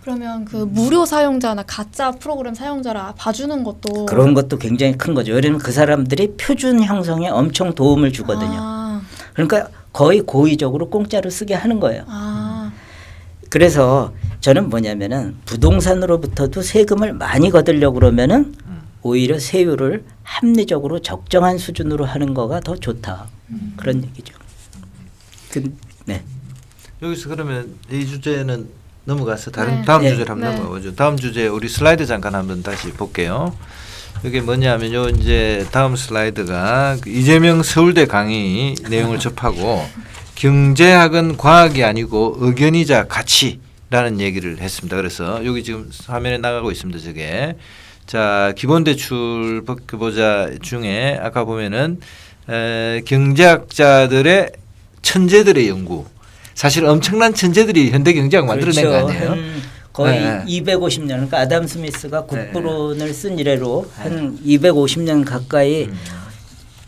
그러면 그 무료 사용자나 가짜 프로그램 사용자를 봐주는 것도 그런 것도 굉장히 큰 거죠. 왜냐하면 그 사람들이 표준 형성에 엄청 도움을 주거든요. 그러니까 거의 고의적으로 공짜로 쓰게 하는 거예요. 그래서 저는 뭐냐면은 부동산으로부터도 세금을 많이 거두려고 그러면은 오히려 세율을 합리적으로 적정한 수준으로 하는 거가 더 좋다. 그런 얘기죠. 네. 여기서 그러면 이 주제는 넘어가서 다른 네. 다음 네. 주제를 한번 네. 넘어가죠. 다음 주제 우리 슬라이드 잠깐 한번 다시 볼게요. 이게 뭐냐면요. 이제 다음 슬라이드가 그 이재명 서울대 강의 내용을 접하고 경제학은 과학이 아니고 의견이자 가치라는 얘기를 했습니다. 그래서 여기 지금 화면에 나가고 있습니다. 저게 자 기본대출 보자 중에 아까 보면은 경제학자들의 천재들의 연구. 사실 엄청난 천재들이 현대 경제학 만들어낸 거 아니에요? 거의 네. 250년 그러니까 아담 스미스가 국부론을 쓴 이래로 한 250년 가까이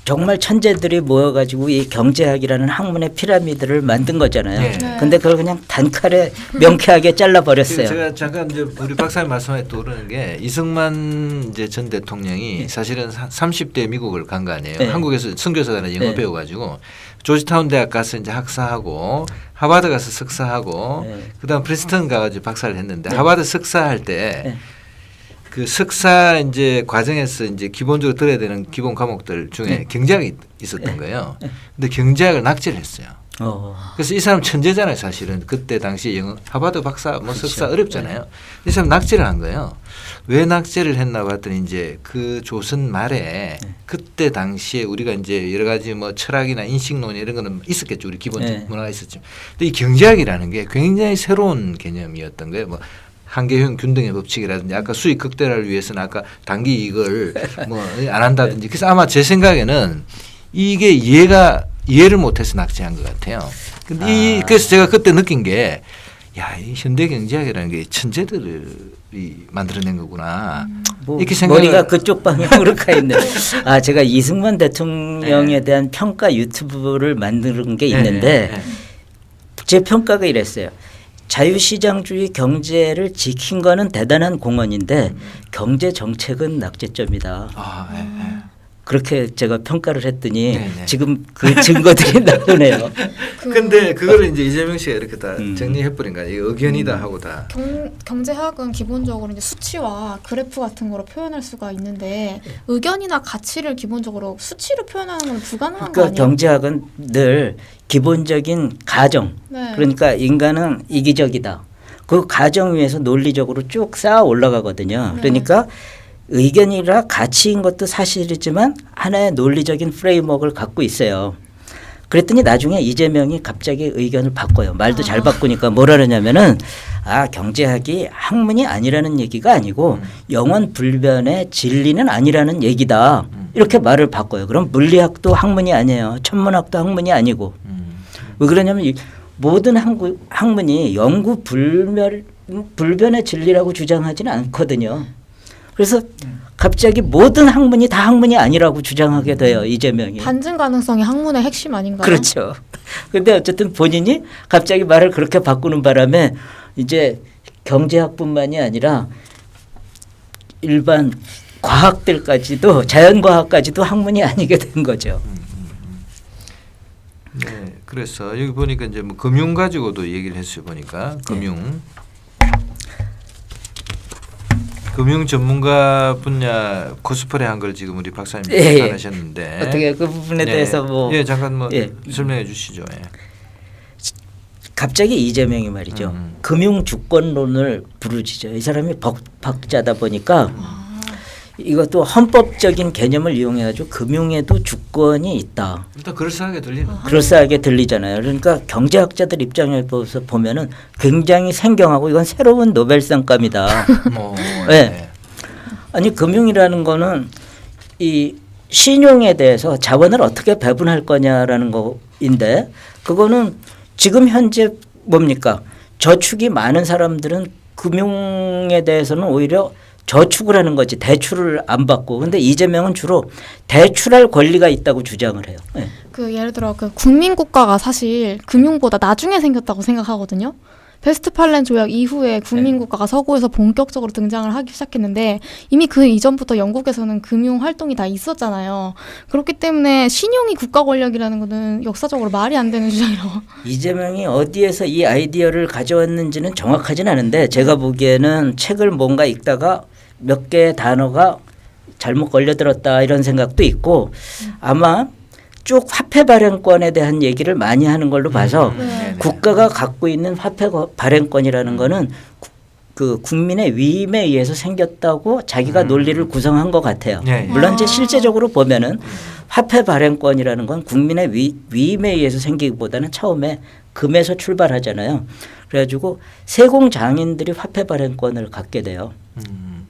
정말 천재들이 모여가지고 이 경제학이라는 학문의 피라미드를 만든 거잖아요. 네. 근데 그걸 그냥 단칼에 명쾌하게 잘라버렸어요. 제가 잠깐 이제 우리 박사님 말씀에 떠오르는 게 이승만 이제 전 대통령이 사실은 30대 미국을 간 거 아니에요. 네. 한국에서 선교사단에 영어 네. 배워가지고 조지타운 대학 가서 이제 학사하고 하버드 가서 석사하고 네. 그다음 프린스턴 가가지고 박사를 했는데 네. 하버드 석사할 때 네. 그 석사 이제 과정에서 이제 기본적으로 들어야 되는 기본 과목들 중에 경제학이 있었던 거예요. 근데 경제학을 낙제를 했어요. 그래서 이 사람 천재잖아요, 사실은. 그때 당시 영어 하버드 박사 뭐 석사 어렵잖아요. 이 사람 낙제를 한 거예요. 왜 낙제를 했나 봤더니 이제 그 조선 말에 그때 당시에 우리가 이제 여러 가지 뭐 철학이나 인식론 이런 거는 있었겠죠. 우리 기본 네. 문화가 있었죠. 근데 이 경제학이라는 게 굉장히 새로운 개념이었던 거예요. 뭐 한계형 균등의 법칙이라든지 아까 수익 극대화를 위해서는 아까 단기 이익을 뭐 안 한다든지 그래서 아마 제 생각에는 이게 이해를 못해서 낙제한 것 같아요. 근데 그래서 제가 그때 느낀 게 야, 이 현대 경제학이라는 게 천재들이 만들어낸 거구나. 이렇게 머리가 그쪽 방향으로 가 있네. 제가 이승만 대통령에 대한 평가 유튜브를 만드는 게 있는데 제 평가가 이랬어요. 자유시장주의 경제를 지킨 거는 대단한 공헌인데 경제 정책은 낙제점이다. 그렇게 제가 평가를 했더니 네네. 지금 그 증거들이 나오네요. 근데 그거를 이제 이재명 씨가 이렇게 다 정리해버린 거야. 이게 의견이다 하고 다. 경제학은 기본적으로 이제 수치와 그래프 같은 거로 표현할 수가 있는데 의견이나 가치를 기본적으로 수치로 표현하는 건 불가능한 거 그러니까 아니에요? 경제학은 늘 기본적인 가정. 네. 그러니까 인간은 이기적이다. 그 가정 위에서 논리적으로 쭉 쌓아 올라가거든요. 네. 그러니까 의견이라 가치인 것도 사실이지만 하나의 논리적인 프레임워크를 갖고 있어요. 그랬더니 나중에 이재명이 갑자기 의견을 바꿔요. 말도 잘 바꾸니까 뭐라 그러냐면은 경제학이 학문이 아니라는 얘기가 아니고 영원 불변의 진리는 아니라는 얘기다. 이렇게 말을 바꿔요. 그럼 물리학도 학문이 아니에요. 천문학도 학문이 아니고. 왜 그러냐면 모든 학문이 영구 불변의 진리라고 주장하지는 않거든요. 그래서 갑자기 모든 학문이 다 학문이 아니라고 주장하게 돼요. 이재명이. 반증 가능성이 학문의 핵심 아닌가요? 그렇죠. 근데 어쨌든 본인이 갑자기 말을 그렇게 바꾸는 바람에 이제 경제학뿐만이 아니라 일반 과학들까지도 자연과학까지도 학문이 아니게 된 거죠. 네, 그래서 여기 보니까 이제 뭐 금융 가지고도 얘기를 했어요. 보니까 금융 전문가 분야 코스프레 한 걸 지금 우리 박사님 나타나셨는데 어떻게 그 부분에 대해서 뭐 잠깐 설명해 주시죠. 갑자기 이재명이 말이죠. 금융 주권론을 부르짖어. 이 사람이 법학자다 보니까 이것도 헌법적인 개념을 이용해가지고 금융에도 주권이 있다. 일단 그럴싸하게 들리는. 그럴싸하게 들리잖아요. 그러니까 경제학자들 입장에서 보면은 굉장히 생경하고 이건 새로운 노벨상감이다. 네. 아니 금융이라는 거는 이 신용에 대해서 자본을 어떻게 배분할 거냐라는 거인데 그거는 지금 현재 뭡니까? 저축이 많은 사람들은 금융에 대해서는 오히려 저축을 하는 거지 대출을 안 받고 근데 이재명은 주로 대출할 권리가 있다고 주장을 해요. 네. 그 예를 들어 그 국민국가가 사실 금융보다 나중에 생겼다고 생각하거든요. 베스트팔렌 조약 이후에 국민국가가 서구에서 본격적으로 등장을 하기 시작했는데 이미 그 이전부터 영국에서는 금융 활동이 다 있었잖아요. 그렇기 때문에 신용이 국가 권력이라는 것은 역사적으로 말이 안 되는 주장이라고. 이재명이 어디에서 이 아이디어를 가져왔는지는 정확하진 않은데 제가 보기에는 책을 뭔가 읽다가 몇 개의 단어가 잘못 걸려들었다 이런 생각도 있고 아마 쭉 화폐 발행권에 대한 얘기를 많이 하는 걸로 봐서 국가가 갖고 있는 화폐 발행권이라는 거는 그 국민의 위임에 의해서 생겼다고 자기가 논리를 구성한 것 같아요. 물론 이제 실제적으로 보면은 화폐 발행권이라는 건 국민의 위임에 의해서 생기기보다는 처음에 금에서 출발하잖아요. 그래가지고 세공 장인들이 화폐 발행권을 갖게 돼요.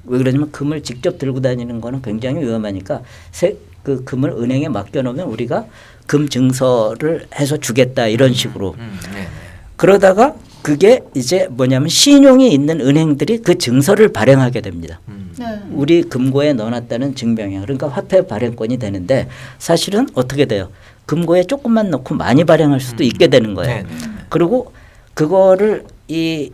왜 그러냐면 금을 직접 들고 다니는 거는 굉장히 위험하니까 그 금을 은행에 맡겨놓으면 우리가 금 증서를 해서 주겠다 이런 식으로 그러다가 그게 이제 뭐냐면 신용이 있는 은행들이 그 증서를 발행하게 됩니다. 네. 우리 금고에 넣어놨다는 증명이야. 그러니까 화폐 발행권이 되는데 사실은 어떻게 돼요? 금고에 조금만 넣고 많이 발행할 수도 있게 되는 거예요. 그리고 그거를 이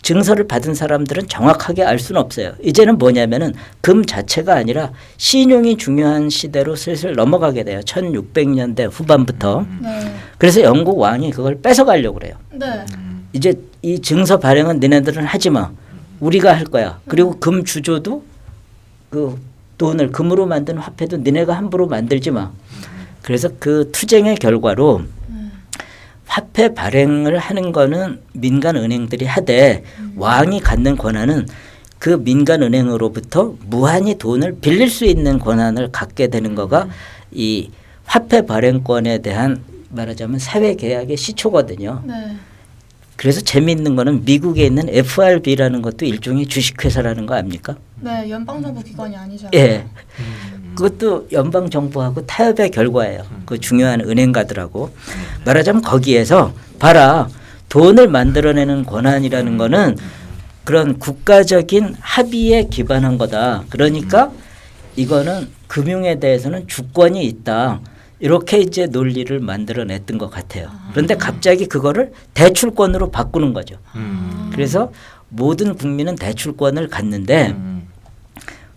증서를 받은 사람들은 정확하게 알 수는 없어요. 이제는 뭐냐면은 금 자체가 아니라 신용이 중요한 시대로 슬슬 넘어가게 돼요. 1600년대 후반부터. 네. 그래서 영국 왕이 그걸 뺏어가려고 그래요. 네. 이제 이 증서 발행은 너네들은 하지 마. 우리가 할 거야. 그리고 금 주조도 그 돈을 금으로 만든 화폐도 너네가 함부로 만들지 마. 그래서 그 투쟁의 결과로 화폐 발행을 하는 거는 민간 은행들이 하되 왕이 갖는 권한은 그 민간 은행으로부터 무한히 돈을 빌릴 수 있는 권한을 갖게 되는 거가 이 화폐 발행권에 대한 말하자면 사회 계약의 시초거든요. 네. 그래서 재미있는 거는 미국에 있는 FRB라는 것도 일종의 주식회사라는 거 압니까? 네, 연방정부 기관이 아니잖아요. 예. 그것도 연방 정부하고 타협의 결과예요. 그 중요한 은행가들하고 말하자면 거기에서 봐라 돈을 만들어내는 권한이라는 거는 그런 국가적인 합의에 기반한 거다. 그러니까 이거는 금융에 대해서는 주권이 있다. 이렇게 이제 논리를 만들어냈던 것 같아요. 그런데 갑자기 그거를 대출권으로 바꾸는 거죠. 그래서 모든 국민은 대출권을 갖는데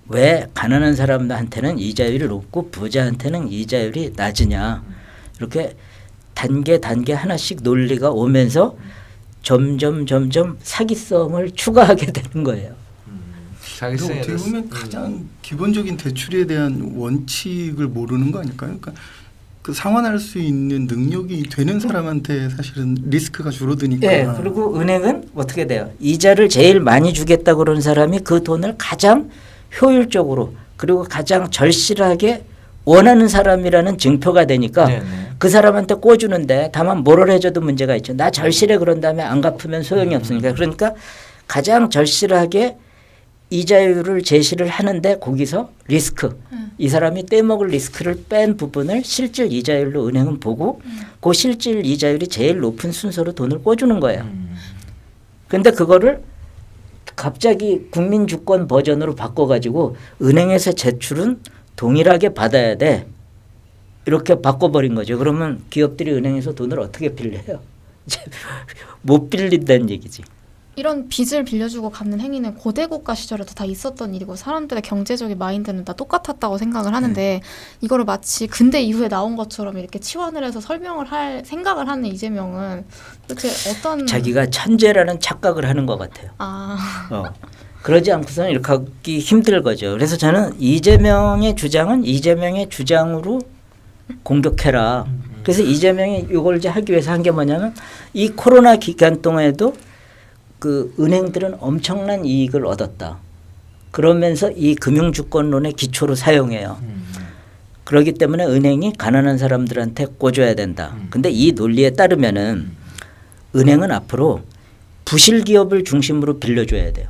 왜 가난한 사람한테는 이자율이 높고 부자한테는 이자율이 낮으냐. 이렇게 단계 하나씩 논리가 오면서 점점 사기성을 추가하게 되는 거예요. 근데 어떻게 보면 가장 기본적인 대출에 대한 원칙을 모르는 거 아닐까요? 그러니까 그 상환할 수 있는 능력이 되는 사람한테 사실은 리스크가 줄어드니까. 네, 그리고 은행은 어떻게 돼요? 이자를 제일 많이 주겠다고 그러는 사람이 그 돈을 가장 효율적으로 그리고 가장 절실하게 원하는 사람이라는 증표가 되니까 그 사람한테 꿔주는데 다만 뭐를 해줘도 문제가 있죠. 나 절실해 그런 다음에 안 갚으면 소용이 없으니까. 그러니까 가장 절실하게 이자율을 제시를 하는데 거기서 리스크 이 사람이 떼먹을 리스크를 뺀 부분을 실질 이자율로 은행은 보고 그 실질 이자율이 제일 높은 순서로 돈을 꿔주는 거예요. 그런데 그거를 갑자기 국민주권 버전으로 바꿔가지고 은행에서 제출은 동일하게 받아야 돼. 이렇게 바꿔버린 거죠. 그러면 기업들이 은행에서 돈을 어떻게 빌려요? 못 빌린다는 얘기지. 이런 빚을 빌려주고 갚는 행위는 고대 국가 시절에도 다 있었던 일이고 사람들의 경제적인 마인드는 다 똑같았다고 생각을 하는데 이거를 마치 근대 이후에 나온 것처럼 이렇게 치환을 해서 설명을 할 생각을 하는 이재명은 도대체 어떤 자기가 천재라는 착각을 하는 것 같아요. 그러지 않고서는 이렇게 하기 힘들 거죠. 그래서 저는 이재명의 주장은 이재명의 주장으로 공격해라. 그래서 이재명이 이걸 이제 하기 위해서 한 게 뭐냐면 이 코로나 기간 동안에도 그 은행들은 엄청난 이익을 얻었다. 그러면서 이 금융주권론의 기초로 사용해요. 그렇기 때문에 은행이 가난한 사람들한테 꿔줘야 된다. 근데 이 논리에 따르면은 은행은 앞으로 부실 기업을 중심으로 빌려줘야 돼요.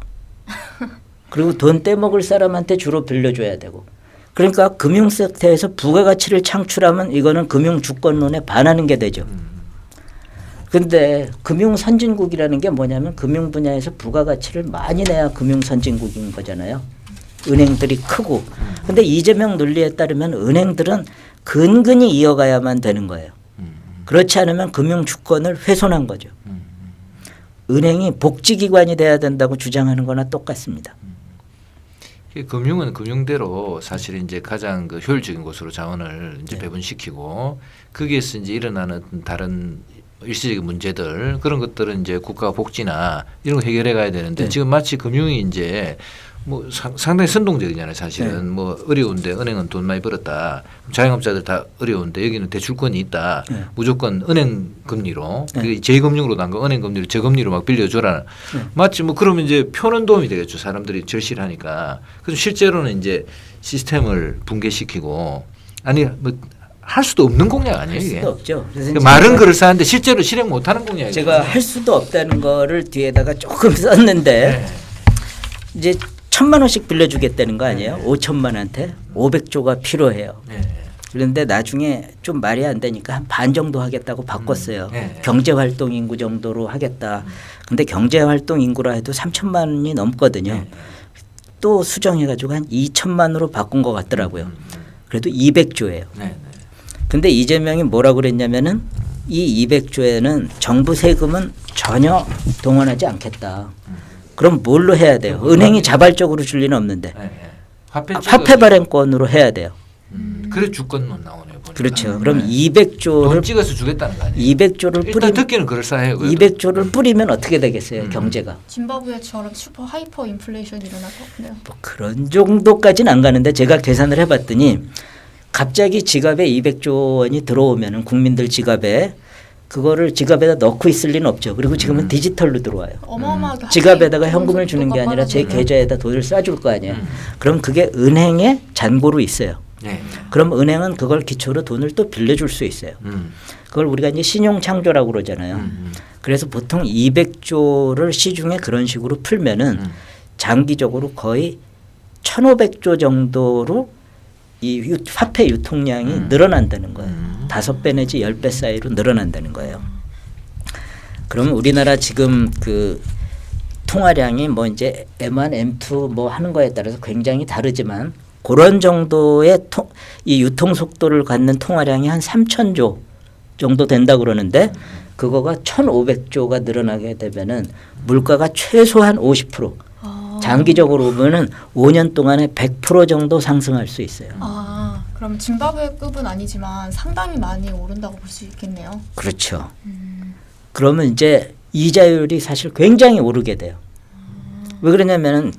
그리고 돈 떼먹을 사람한테 주로 빌려줘야 되고. 그러니까 금융 섹터에서 부가가치를 창출하면 이거는 금융 주권론에 반하는 게 되죠. 근데 금융 선진국이라는 게 뭐냐면 금융 분야에서 부가가치를 많이 내야 금융 선진국인 거잖아요. 은행들이 크고. 근데 이재명 논리에 따르면 은행들은 근근히 이어가야만 되는 거예요. 그렇지 않으면 금융 주권을 훼손한 거죠. 은행이 복지기관이 돼야 된다고 주장하는 거나 똑같습니다. 금융은 금융대로 사실 이제 가장 그 효율적인 곳으로 자원을 이제 네. 배분시키고 거기에서 이제 일어나는 다른 일시적인 문제들 그런 것들은 이제 국가 복지나 이런 거 해결해 가야 되는데 네. 지금 마치 금융이 이제 뭐 상당히 선동적이잖아요. 사실은 네. 뭐 어려운데 은행은 돈 많이 벌었다. 자영업자들 다 어려운데 여기는 대출권이 있다. 네. 무조건 은행 금리로 네. 그게 제 금융으로 난 거 은행 금리로 저금리로 막 빌려줘라. 네. 마치 뭐 그러면 이제 표는 도움이 되겠죠. 사람들이 절실하니까. 그래서 실제로는 이제 시스템을 붕괴시키고 아니 뭐 할 수도 없는 공약 아니에요 할 이게. 수도 없죠. 그래서 그러니까 말은 그럴싸한데 실제로 실행 못하는 공약이에요. 제가 할 수도 없다는 거를 뒤에다가 조금 썼는데 네. 이제 1,000만 원씩 빌려주겠다는 거 아니에요? 5천만 원한테 500조가 필요해요. 네. 그런데 나중에 좀 말이 안 되니까 한 반 정도 하겠다고 바꿨어요. 네. 경제활동 인구 정도로 하겠다. 근데 경제활동 인구라 해도 3천만 원이 넘거든요. 네. 또 수정해가지고 한 2천만으로 바꾼 것 같더라고요. 그래도 200조예요. 네. 근데 이재명이 뭐라고 그랬냐면은 이 200조에는 정부 세금은 전혀 동원하지 않겠다. 그럼 뭘로 해야 돼요? 은행이 자발적으로 줄 리는 없는데 네. 화폐 화폐 발행권으로 해야 돼요. 그래 주권론 나오네요. 보니까. 그렇죠. 그럼 돈 200조를 찍어서 주겠다는 거 아니에요? 200조를 일단 뿌리면 듣기는 그럴싸해요. 그래도. 200조를 뿌리면 어떻게 되겠어요? 경제가. 짐바브웨처럼 슈퍼 하이퍼 인플레이션이 일어날 것 같네요. 뭐 그런 정도까지는 안 가는데 제가 계산을 해봤더니 갑자기 지갑에 200조 원이 들어오면은 국민들 지갑에 그거를 지갑에다 넣고 있을 리는 없죠. 그리고 지금은 디지털로 들어와요. 어마어마하게 지갑에다가 하필 현금을 주는 게 아니라 제 빨라져요. 계좌에다 돈을 쏴줄 거 아니에요. 그럼 그게 은행에 잔고로 있어요. 네. 그럼 은행은 그걸 기초로 돈을 또 빌려줄 수 있어요. 그걸 우리가 이제 신용 창조라고 그러잖아요. 그래서 보통 200조를 시중에 그런 식으로 풀면은 장기적으로 거의 1,500조 정도로 이 화폐 유통량이 늘어난다는 거예요. 5배 내지 10배 사이로 늘어난다는 거예요. 그러면 우리나라 지금 그 통화량이 뭐 이제 M1, M2 뭐 하는 거에 따라서 굉장히 다르지만 그런 정도의 이 유통 속도를 갖는 통화량이 한 3,000조 정도 된다 그러는데 그거가 1,500조가 늘어나게 되면은 물가가 최소한 50% 장기적으로 보면은 5년 동안에 100% 정도 상승할 수 있어요. 그럼 짐바브웨급은 아니지만 상당히 많이 오른다고 볼 수 있겠네요. 그렇죠. 그러면 이제 이자율이 사실 굉장히 오르게 돼요. 왜 그러냐면은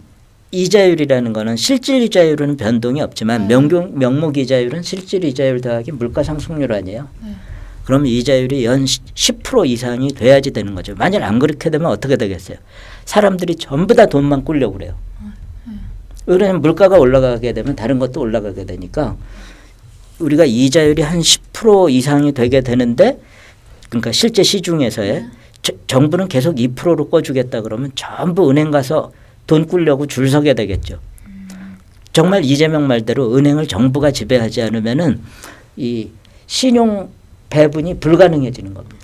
이자율이라는 거는 실질 이자율은 변동이 없지만 명목 이자율은 실질 이자율 더하기 물가 상승률 아니에요. 그러면 이자율이 연 10% 이상이 돼야지 되는 거죠. 만약 안 그렇게 되면 어떻게 되겠어요? 사람들이 전부 다 돈만 꾸려고 그래요. 왜냐하면 물가가 올라가게 되면 다른 것도 올라가게 되니까 우리가 이자율이 한 10% 이상이 되게 되는데 그러니까 실제 시중에서의 정부는 계속 2%로 꿔주겠다 그러면 전부 은행 가서 돈 꾸려고 줄 서게 되겠죠. 정말 이재명 말대로 은행을 정부가 지배하지 않으면은 이 신용 배분이 불가능해지는 겁니다.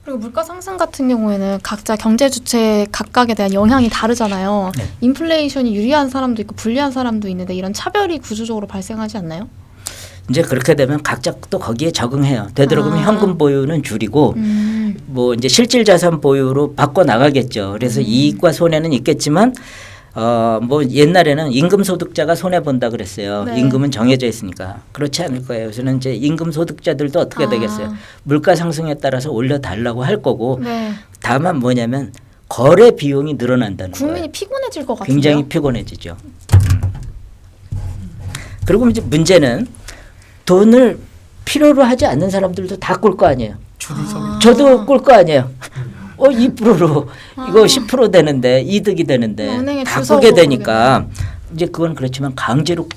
그리고 물가 상승 같은 경우에는 각자 경제 주체 각각에 대한 영향이 다르잖아요. 네. 인플레이션이 유리한 사람도 있고 불리한 사람도 있는데 이런 차별이 구조적으로 발생하지 않나요? 이제 그렇게 되면 각자 또 거기에 적응해요. 되도록이면 현금 보유는 줄이고 뭐 이제 실질 자산 보유로 바꿔 나가겠죠. 그래서 이익과 손해는 있겠지만 뭐 옛날에는 임금 소득자가 손해 본다 그랬어요. 네. 임금은 정해져 있으니까 그렇지 않을 거예요. 그래서는 이제 임금 소득자들도 어떻게 되겠어요? 물가 상승에 따라서 올려 달라고 할 거고 네. 다만 뭐냐면 거래 비용이 늘어난다는 국민이 거예요. 피곤해질 것 같은데요. 굉장히 피곤해지죠. 그리고 이제 문제는 돈을 필요로 하지 않는 사람들도 다 꿀 거 아니에요. 줄을 서. 저도 꿀 거 아니에요. 2%로 이거 10% 되는데 이득이 되는데 은행에 다 줄 끄게 서고 되니까 이제 그건 그렇지만 강제로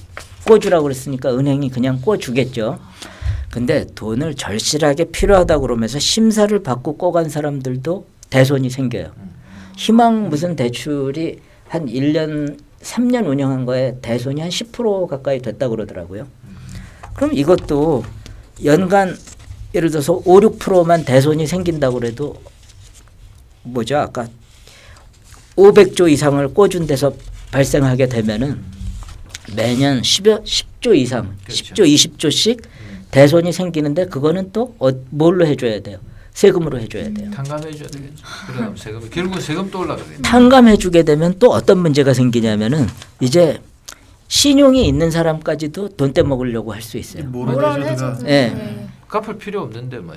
꿔주라고 그랬으니까 은행이 그냥 꿔주겠죠. 근데 돈을 절실하게 필요하다 그러면서 심사를 받고 꿔간 사람들도 대손이 생겨요. 희망 무슨 대출이 한 1년 3년 운영한 거에 대손이 한 10% 가까이 됐다고 그러더라고요. 그럼 이것도 연간 예를 들어서 5, 6%만 대손이 생긴다고 그래도 뭐죠? 아까 500조 이상을 꽂은 데서 발생하게 되면은 매년 10조 이상, 그렇죠. 10조, 20조씩 대손이 생기는데 그거는 또 뭘로 해줘야 돼요? 세금으로 해줘야 돼요. 탕감해 줘야 되겠죠. 그럼 세금 결국 세금 또 올라가겠네. 탕감해주게 되면 또 어떤 문제가 생기냐면은 이제 신용이 있는 사람까지도 돈 떼먹으려고 할 수 있어요. 모럴 해저드가 예. 갚을 필요 없는데 뭐.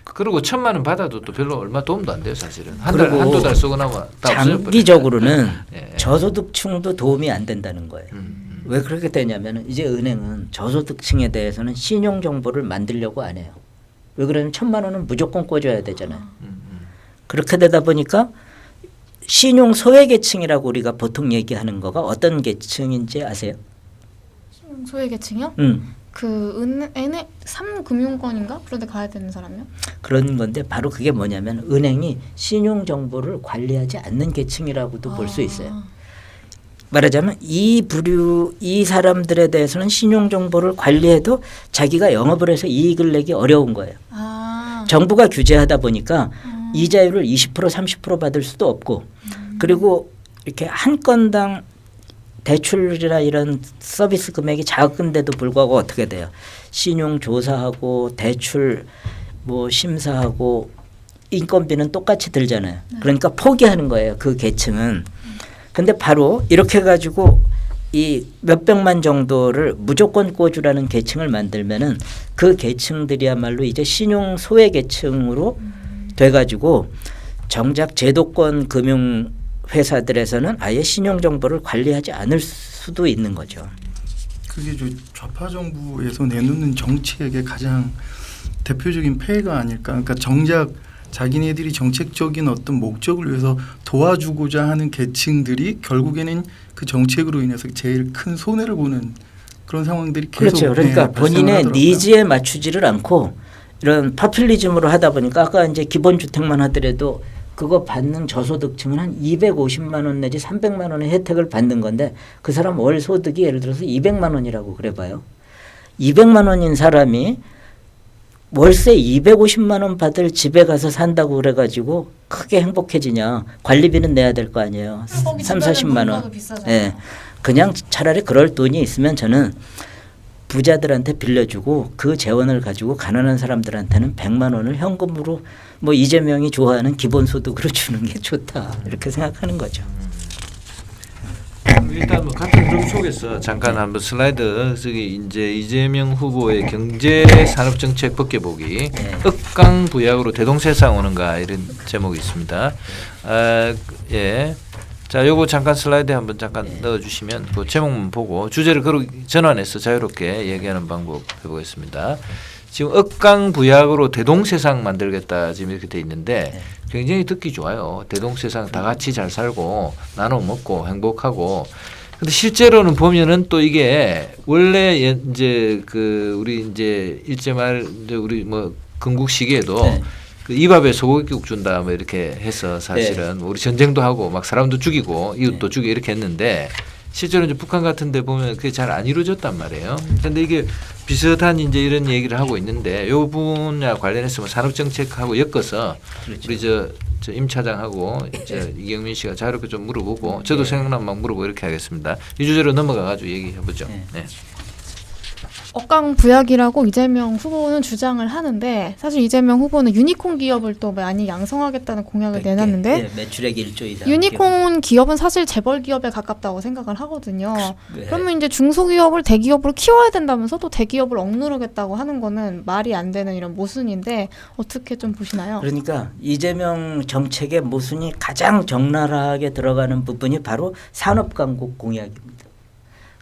그리고 1,000만 원 받아도 또 별로 얼마 도움도 안 돼요 사실은. 그리고 한두 달 쓰고 나면 다 장기적으로는 예. 저소득층도 도움이 안 된다는 거예요. 왜 그렇게 되냐면은 이제 은행은 저소득층에 대해서는 신용 정보를 만들려고 안 해요. 왜 그러냐면 1,000만 원은 무조건 꽂아야 되잖아요. 그렇게 되다 보니까 신용 소외계층이라고 우리가 보통 얘기하는 거가 어떤 계층인지 아세요? 소외계층이요? 그 은행 3금융권인가 그런데 가야 되는 사람이요? 그런 건데 바로 그게 뭐냐면 은행이 신용 정보를 관리하지 않는 계층이라고도 볼 수 있어요. 말하자면 이 사람들에 대해서는 신용 정보를 관리해도 자기가 영업을 해서 이익을 내기 어려운 거예요. 정부가 규제하다 보니까 이자율을 20% 30% 받을 수도 없고 그리고 이렇게 한 건당 대출이나 이런 서비스 금액이 작은데도 불구하고 어떻게 돼요? 신용 조사하고 대출 뭐 심사하고 인건비는 똑같이 들잖아요. 그러니까 포기하는 거예요. 그 계층은. 근데 바로 이렇게 가지고 이 몇백만 정도를 무조건 꽂으라는 계층을 만들면은 그 계층들이야말로 이제 신용 소외 계층으로 돼가지고 정작 제도권 금융 회사들에서는 아예 신용 정보를 관리하지 않을 수도 있는 거죠. 그게 좌파 정부에서 내놓는 정책의 가장 대표적인 폐해가 아닐까. 그러니까 정작 자기네들이 정책적인 어떤 목적을 위해서 도와주고자 하는 계층들이 결국에는 그 정책으로 인해서 제일 큰 손해를 보는 그런 상황들이 계속 그렇죠. 그러니까 본인의 발생하더라고요. 니즈에 맞추지를 않고 이런 파퓰리즘으로 하다 보니까 아까 이제 기본주택만 하더라도 그거 받는 저소득층은 한 250만 원 내지 300만 원의 혜택을 받는 건데 그 사람 월 소득이 예를 들어서 200만 원이라고 그래 봐요. 200만 원인 사람이 월세 250만 원 받을 집에 가서 산다고 그래가지고 크게 행복해지냐. 관리비는 내야 될 거 아니에요. 3, 40만 원. 예. 그냥 차라리 그럴 돈이 있으면 저는 부자들한테 빌려주고 그 재원을 가지고 가난한 사람들한테는 100만 원을 현금으로 뭐 이재명이 좋아하는 기본소득으로 주는 게 좋다. 이렇게 생각하는 거죠. 일단 뭐 같은 흐름 속에서 잠깐 한번 슬라이드 저기 이제 이재명 후보의 경제 산업 정책 벗겨보기 억강 부약으로 대동세상 오는가 이런 제목이 있습니다. 예. 자, 요거 잠깐 슬라이드 한번 잠깐 넣어주시면 그 제목만 보고 주제를 전환해서 자유롭게 얘기하는 방법 해보겠습니다. 지금 억강 부약으로 대동세상 만들겠다 지금 이렇게 돼 있는데 굉장히 듣기 좋아요. 대동세상 다 같이 잘 살고 나눠 먹고 행복하고. 근데 실제로는 보면은 또 이게 원래 이제 그 우리 이제 일제말 이제 우리 뭐 건국 시기에도 그 입밥에 소고기국 준다 뭐 이렇게 해서 사실은 우리 전쟁도 하고 막 사람도 죽이고 이웃도 죽이고 이렇게 했는데 실제로 이제 북한 같은 데 보면 그게 잘 안 이루어졌단 말이에요. 그런데 이게 비슷한 이제 이런 얘기를 하고 있는데 요 분야 관련해서 뭐 산업정책하고 엮어서 그렇죠. 우리 저 임 차장하고 이경민 씨가 자유롭게 좀 물어보고 저도 생각나면 막 물어보고 이렇게 하겠습니다. 이 주제로 넘어가 가지고 얘기해보죠. 네. 억강 부약이라고 이재명 후보는 주장을 하는데 사실 이재명 후보는 유니콘 기업을 또 많이 양성하겠다는 공약을 내놨는데 매출액 1조 이상 유니콘 기업은 사실 재벌 기업에 가깝다고 생각을 하거든요. 네. 그러면 이제 중소기업을 대기업으로 키워야 된다면서 또 대기업을 억누르겠다고 하는 거는 말이 안 되는 이런 모순인데 어떻게 좀 보시나요? 그러니까 이재명 정책의 모순이 가장 적나라하게 들어가는 부분이 바로 산업강국 공약입니다.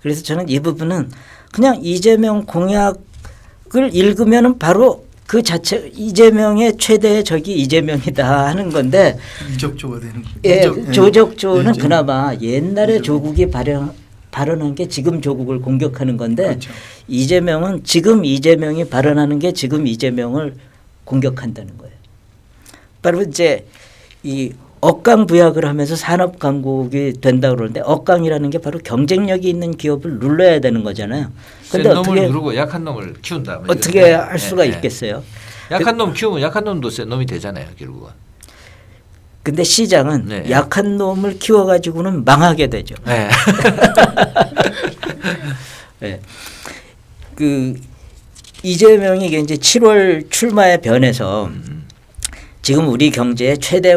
그래서 저는 이 부분은 그냥 이재명 공약을 읽으면은 바로 그 자체 이재명의 최대의 적이 이재명이다 하는 건데 이적조가 되는 거예요. 예, 조적조는 이적. 그나마 옛날에 이적. 조국이 발언한 게 지금 조국을 공격하는 건데 그렇죠. 이재명은 지금 이재명이 발언하는 게 지금 이재명을 공격한다는 거예요. 바로 이제 이 억강 부약을 하면서 산업 강국이 된다 그러는데 억강이라는 게 바로 경쟁력이 있는 기업을 눌러야 되는 거잖아요. 센 근데 놈을 어떻게 누르고 약한 놈을 키운다. 뭐 어떻게 이런데. 할 수가 예, 예. 있겠어요? 약한 놈 키우면 약한 놈도 센 놈이 되잖아요, 결국은. 근데 시장은 네. 약한 놈을 키워가지고는 망하게 되죠. 네. 네. 그 이재명이 이제 7월 출마에 변해서 지금 우리 경제의 최대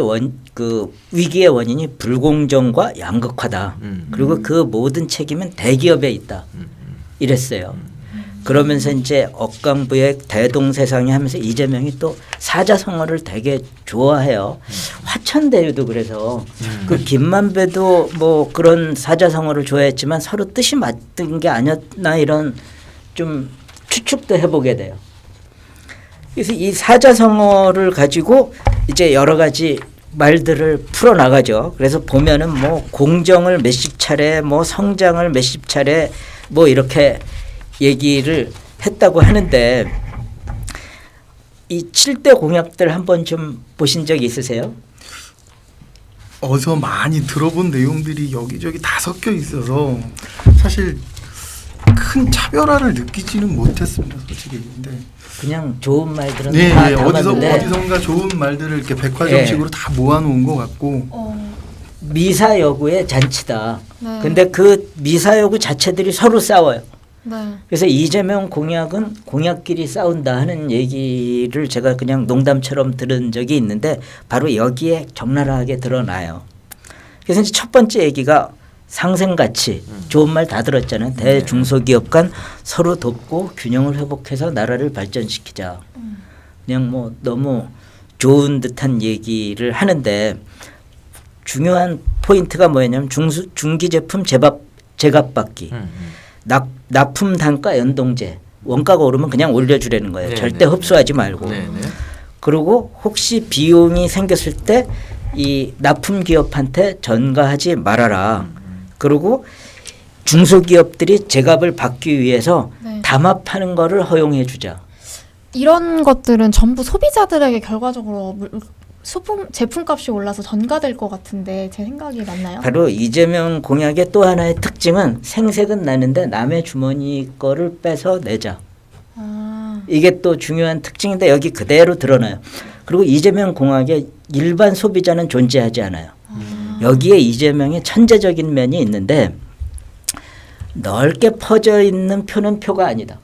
그 위기의 원인이 불공정과 양극화다. 그리고 그 모든 책임은 대기업에 있다. 이랬어요. 그러면서 이제 억강부의 대동세상이 하면서 이재명이 또 사자성어를 되게 좋아해요. 화천대유도 그래서 그 김만배도 뭐 그런 사자성어를 좋아했지만 서로 뜻이 맞던 게 아니었나 이런 좀 추측도 해보게 돼요. 그래서 이 사자성어를 가지고 이제 여러 가지 말들을 풀어나가죠. 그래서 보면은 뭐 공정을 몇십 차례, 뭐 성장을 몇십 차례, 뭐 이렇게 얘기를 했다고 하는데 이 7대 공약들 한번 좀 보신 적 있으세요? 어디서 많이 들어본 내용들이 여기저기 다 섞여 있어서 사실 큰 차별화를 느끼지는 못했습니다, 솔직히. 근데 그냥 좋은 말들은 네, 다 네, 담았는데 어디선가 좋은 말들을 이렇게 백화점식으로 다 모아놓은 것 같고. 미사 여구의 잔치다. 네. 근데 그 미사 여구 자체들이 서로 싸워요. 네. 그래서 이재명 공약은 공약끼리 싸운다 하는 얘기를 제가 그냥 농담처럼 들은 적이 있는데 바로 여기에 적나라하게 드러나요. 그래서 이제 첫 번째 얘기가 상생가치, 좋은 말 다 들었잖아요. 대중소기업 간 서로 돕고 균형을 회복해서 나라를 발전시키자. 그냥 뭐 너무 좋은 듯한 얘기를 하는데 중요한 포인트가 뭐냐면 중기 제품 제값받기. 납품 단가 연동제. 원가가 오르면 그냥 올려주라는 거예요. 네, 절대 네, 흡수하지 말고. 네, 네. 그리고 혹시 비용이 생겼을 때 이 납품 기업한테 전가하지 말아라. 그리고 중소기업들이 제값을 받기 위해서 네. 담합하는 거를 허용해 주자. 이런 것들은 전부 소비자들에게 결과적으로 제품값이 올라서 전가될 것 같은데 제 생각이 맞나요? 바로 이재명 공약의 또 하나의 특징은 생색은 나는데 남의 주머니 거를 빼서 내자. 이게 또 중요한 특징인데 여기 그대로 드러나요. 그리고 이재명 공약에 일반 소비자는 존재하지 않아요. 여기에 이재명의 천재적인 면이 있는데 넓게 퍼져 있는 표는 표가 아니다.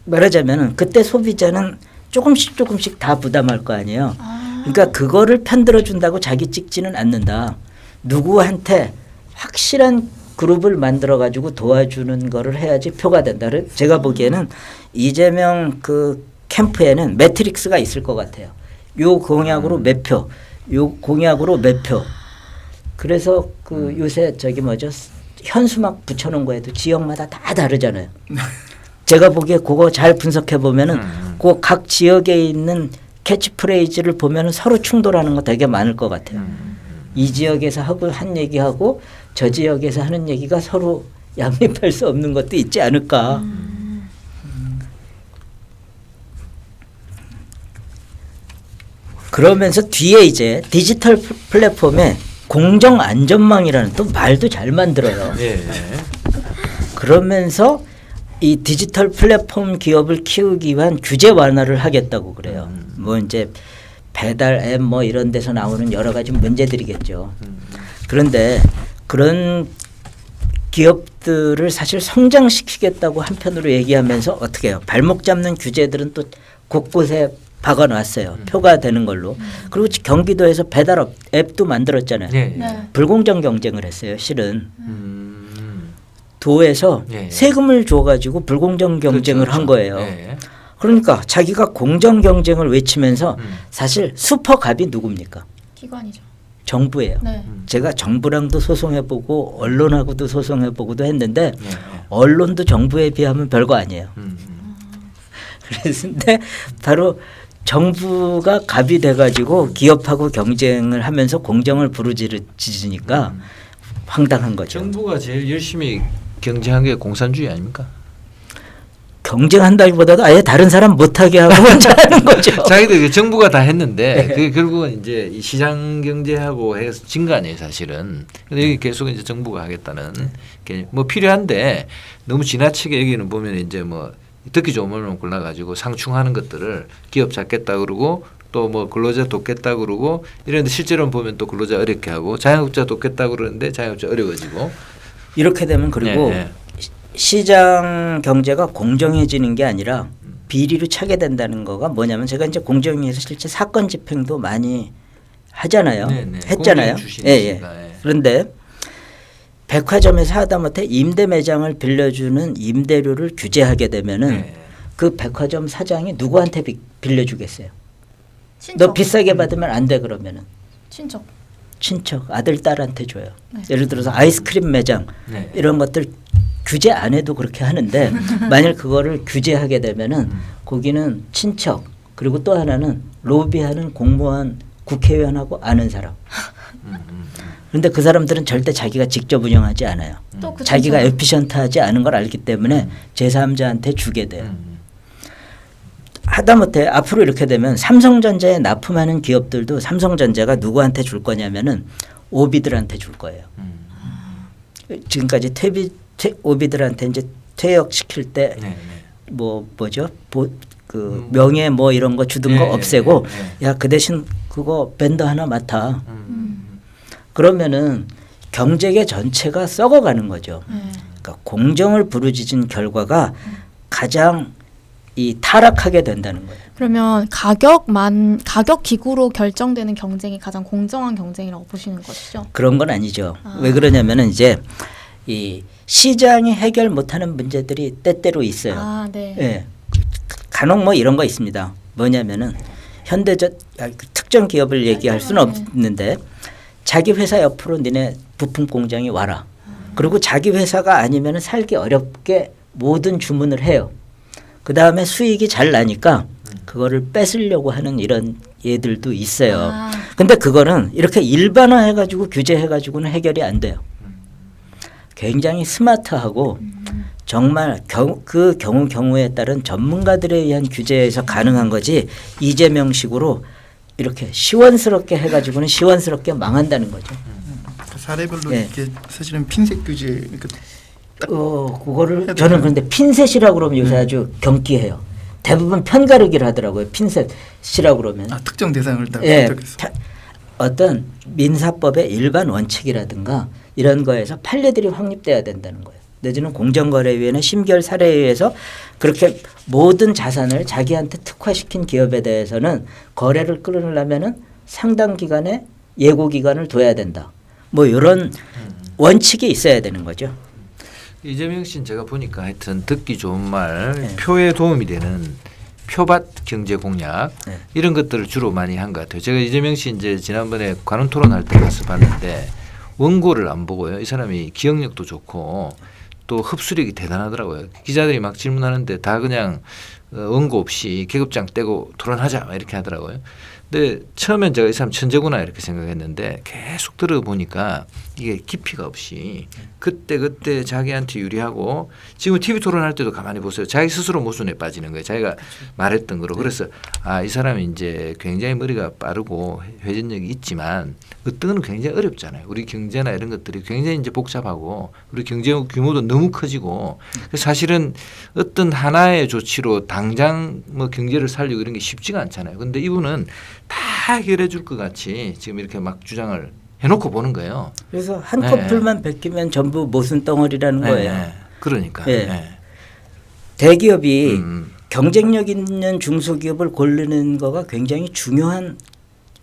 말하자면 그때 소비자는 조금씩 다 부담할 거 아니에요. 그러니까 그거를 편들어 준다고 자기 찍지는 않는다. 누구한테 확실한 그룹을 만들어 가지고 도와주는 거를 해야지 표가 된다. 제가 보기에는 이재명 그 캠프에는 매트릭스가 있을 것 같아요. 요 공약으로 몇 표, 요 공약으로 몇 표. 그래서 그 요새 저기 뭐죠? 현수막 붙여놓은 거에도 지역마다 다 다르잖아요. 제가 보기에 그거 잘 분석해 보면은 그 각 지역에 있는 캐치프레이즈를 보면은 서로 충돌하는 거 되게 많을 것 같아요. 이 지역에서 하고 한 얘기하고 저 지역에서 하는 얘기가 서로 양립할 수 없는 것도 있지 않을까. 그러면서 뒤에 이제 디지털 플랫폼에 공정 안전망이라는 또 말도 잘 만들어요. 예. 그러면서 이 디지털 플랫폼 기업을 키우기 위한 규제 완화를 하겠다고 그래요. 뭐 이제 배달 앱 뭐 이런 데서 나오는 여러 가지 문제들이겠죠. 그런데 그런 기업들을 사실 성장시키겠다고 한편으로 얘기하면서 어떻게 해요? 발목 잡는 규제들은 또 곳곳에 박아놨어요. 표가 되는 걸로. 그리고 경기도에서 배달 앱도 만들었잖아요. 예. 네. 불공정 경쟁을 했어요. 실은. 도에서 예. 세금을 줘가지고 불공정 경쟁을 그렇죠, 한 거예요. 예. 그러니까 자기가 공정 경쟁을 외치면서 사실 슈퍼갑이 누굽니까? 기관이죠. 정부예요. 네. 제가 정부랑도 소송해보고 언론하고도 소송해보고도 했는데 예. 언론도 정부에 비하면 별거 아니에요. 그런데 바로 정부가 갑이 돼가지고 기업하고 경쟁을 하면서 공정을 부르짖으니까 황당한 거죠. 정부가 제일 열심히 경쟁한 게 공산주의 아닙니까? 경쟁한다기보다도 아예 다른 사람 못하게 하고 혼자 하는 거죠. 자기들 정부가 다 했는데 그게 결국은 이제 이 시장 경제하고 해서 진 거 아니에요, 사실은. 근데 여기 계속 이제 정부가 하겠다는 게 뭐 필요한데 너무 지나치게 여기는 보면 이제 뭐 듣기 좋은 말만 골라가지고 상충하는 것들을 기업 잡겠다 그러고 또 뭐 근로자 돕겠다 그러고 이런데 실제로는 보면 또 근로자 어렵게 하고 자영업자 돕겠다 그러는데 자영업자 어려워지고 이렇게 되면 그리고 네. 시장 경제가 공정해지는 게 아니라 비리로 차게 된다는 거가 뭐냐면 제가 이제 공정위에서 실제 사건 집행도 많이 하잖아요. 했잖아요. 그런데 백화점에서 하다못해 임대 매장을 빌려주는 임대료를 규제하게 되면은 그 백화점 사장이 누구한테 빌려주겠어요? 너 비싸게 받으면 안 돼 그러면은 친척 아들 딸한테 줘요. 네. 예를 들어서 아이스크림 매장 이런 것들 규제 안 해도 그렇게 하는데 만일 그거를 규제하게 되면은 거기는 친척 그리고 또 하나는 로비하는 공무원 국회의원하고 아는 사람. 그런데 그 사람들은 절대 자기가 직접 운영하지 않아요. 또 자기가 에피션트하지 않은 걸 알기 때문에 제3자한테 주게 돼요. 하다못해 앞으로 이렇게 되면 삼성전자에 납품하는 기업들도 삼성전자가 누구한테 줄 거냐면은 오비들한테 줄 거예요. 지금까지 오비들한테 이제 퇴역시킬 때 뭐죠? 그 명예 뭐 이런 거 주던 거 없애고 야 그 대신 그거 벤더 하나 맡아. 그러면은 경제계 전체가 썩어가는 거죠. 그러니까 공정을 부르짖은 결과가 가장 이 타락하게 된다는 거예요. 그러면 가격 기구로 결정되는 경쟁이 가장 공정한 경쟁이라고 보시는 것이죠? 그런 건 아니죠. 왜 그러냐면은 이제 이 시장이 해결 못하는 문제들이 때때로 있어요. 네. 예. 간혹 뭐 이런 거 있습니다. 뭐냐면은 특정 기업을 얘기할 수는 없는데 자기 회사 옆으로 니네 부품 공장이 와라. 그리고 자기 회사가 아니면은 살기 어렵게 모든 주문을 해요. 그 다음에 수익이 잘 나니까 그거를 뺏으려고 하는 이런 예들도 있어요. 근데 그거는 이렇게 일반화해가지고 규제해가지고는 해결이 안 돼요. 굉장히 스마트하고 정말 그 경우에 따른 전문가들에 의한 규제에서 가능한 거지 이재명식으로 이렇게 시원스럽게 해가지고는 시원스럽게 망한다는 거죠. 사례별로 이게 사실은 핀셋 규제 그러니까 그거를 저는 그런데 핀셋이라고 그러면 요새 아주 경기해요. 대부분 편가르기를 하더라고요. 핀셋이라고 그러면. 특정 대상을 딱 어떤 민사법의 일반 원칙이라든가 이런 거에서 판례들이 확립돼야 된다는 거예요. 내지는 공정거래위원회 심결 사례에 의해서 그렇게 모든 자산을 자기한테 특화시킨 기업에 대해서는 거래를 끌어내려면은 상당 기간의 예고 기간을 둬야 된다. 뭐 이런 원칙이 있어야 되는 거죠. 이재명 씨는 제가 보니까 하여튼 듣기 좋은 말, 표에 도움이 되는 표밭 경제 공약 이런 것들을 주로 많이 한 것 같아요. 제가 이재명 씨 이제 지난번에 관훈 토론할 때 가서 봤는데 원고를 안 보고요. 이 사람이 기억력도 좋고 또 흡수력이 대단하더라고요. 기자들이 막 질문하는데 다 그냥 원고 없이 계급장 떼고 토론하자 이렇게 하더라고요. 근데 처음엔 제가 이 사람 천재구나 이렇게 생각했는데 계속 들어보니까 이게 깊이가 없이 그때 자기한테 유리하고 지금 TV 토론할 때도 가만히 보세요. 자기 스스로 모순에 빠지는 거예요. 자기가 말했던 거로. 그래서 이 사람이 이제 굉장히 머리가 빠르고 회전력이 있지만 어떤 건 굉장히 어렵잖아요. 우리 경제나 이런 것들이 굉장히 이제 복잡하고 우리 경제 규모도 너무 커지고 사실은 어떤 하나의 조치로 당장 뭐 경제를 살리고 이런 게 쉽지가 않잖아요. 근데 이분은 다 해결해 줄 것 같이 지금 이렇게 막 주장을 해놓고 보는 거예요. 그래서 한 커플만 베끼면 전부 모순 덩어리라는 거예요. 그러니까. 대기업이 경쟁력 있는 중소기업을 고르는 거가 굉장히 중요한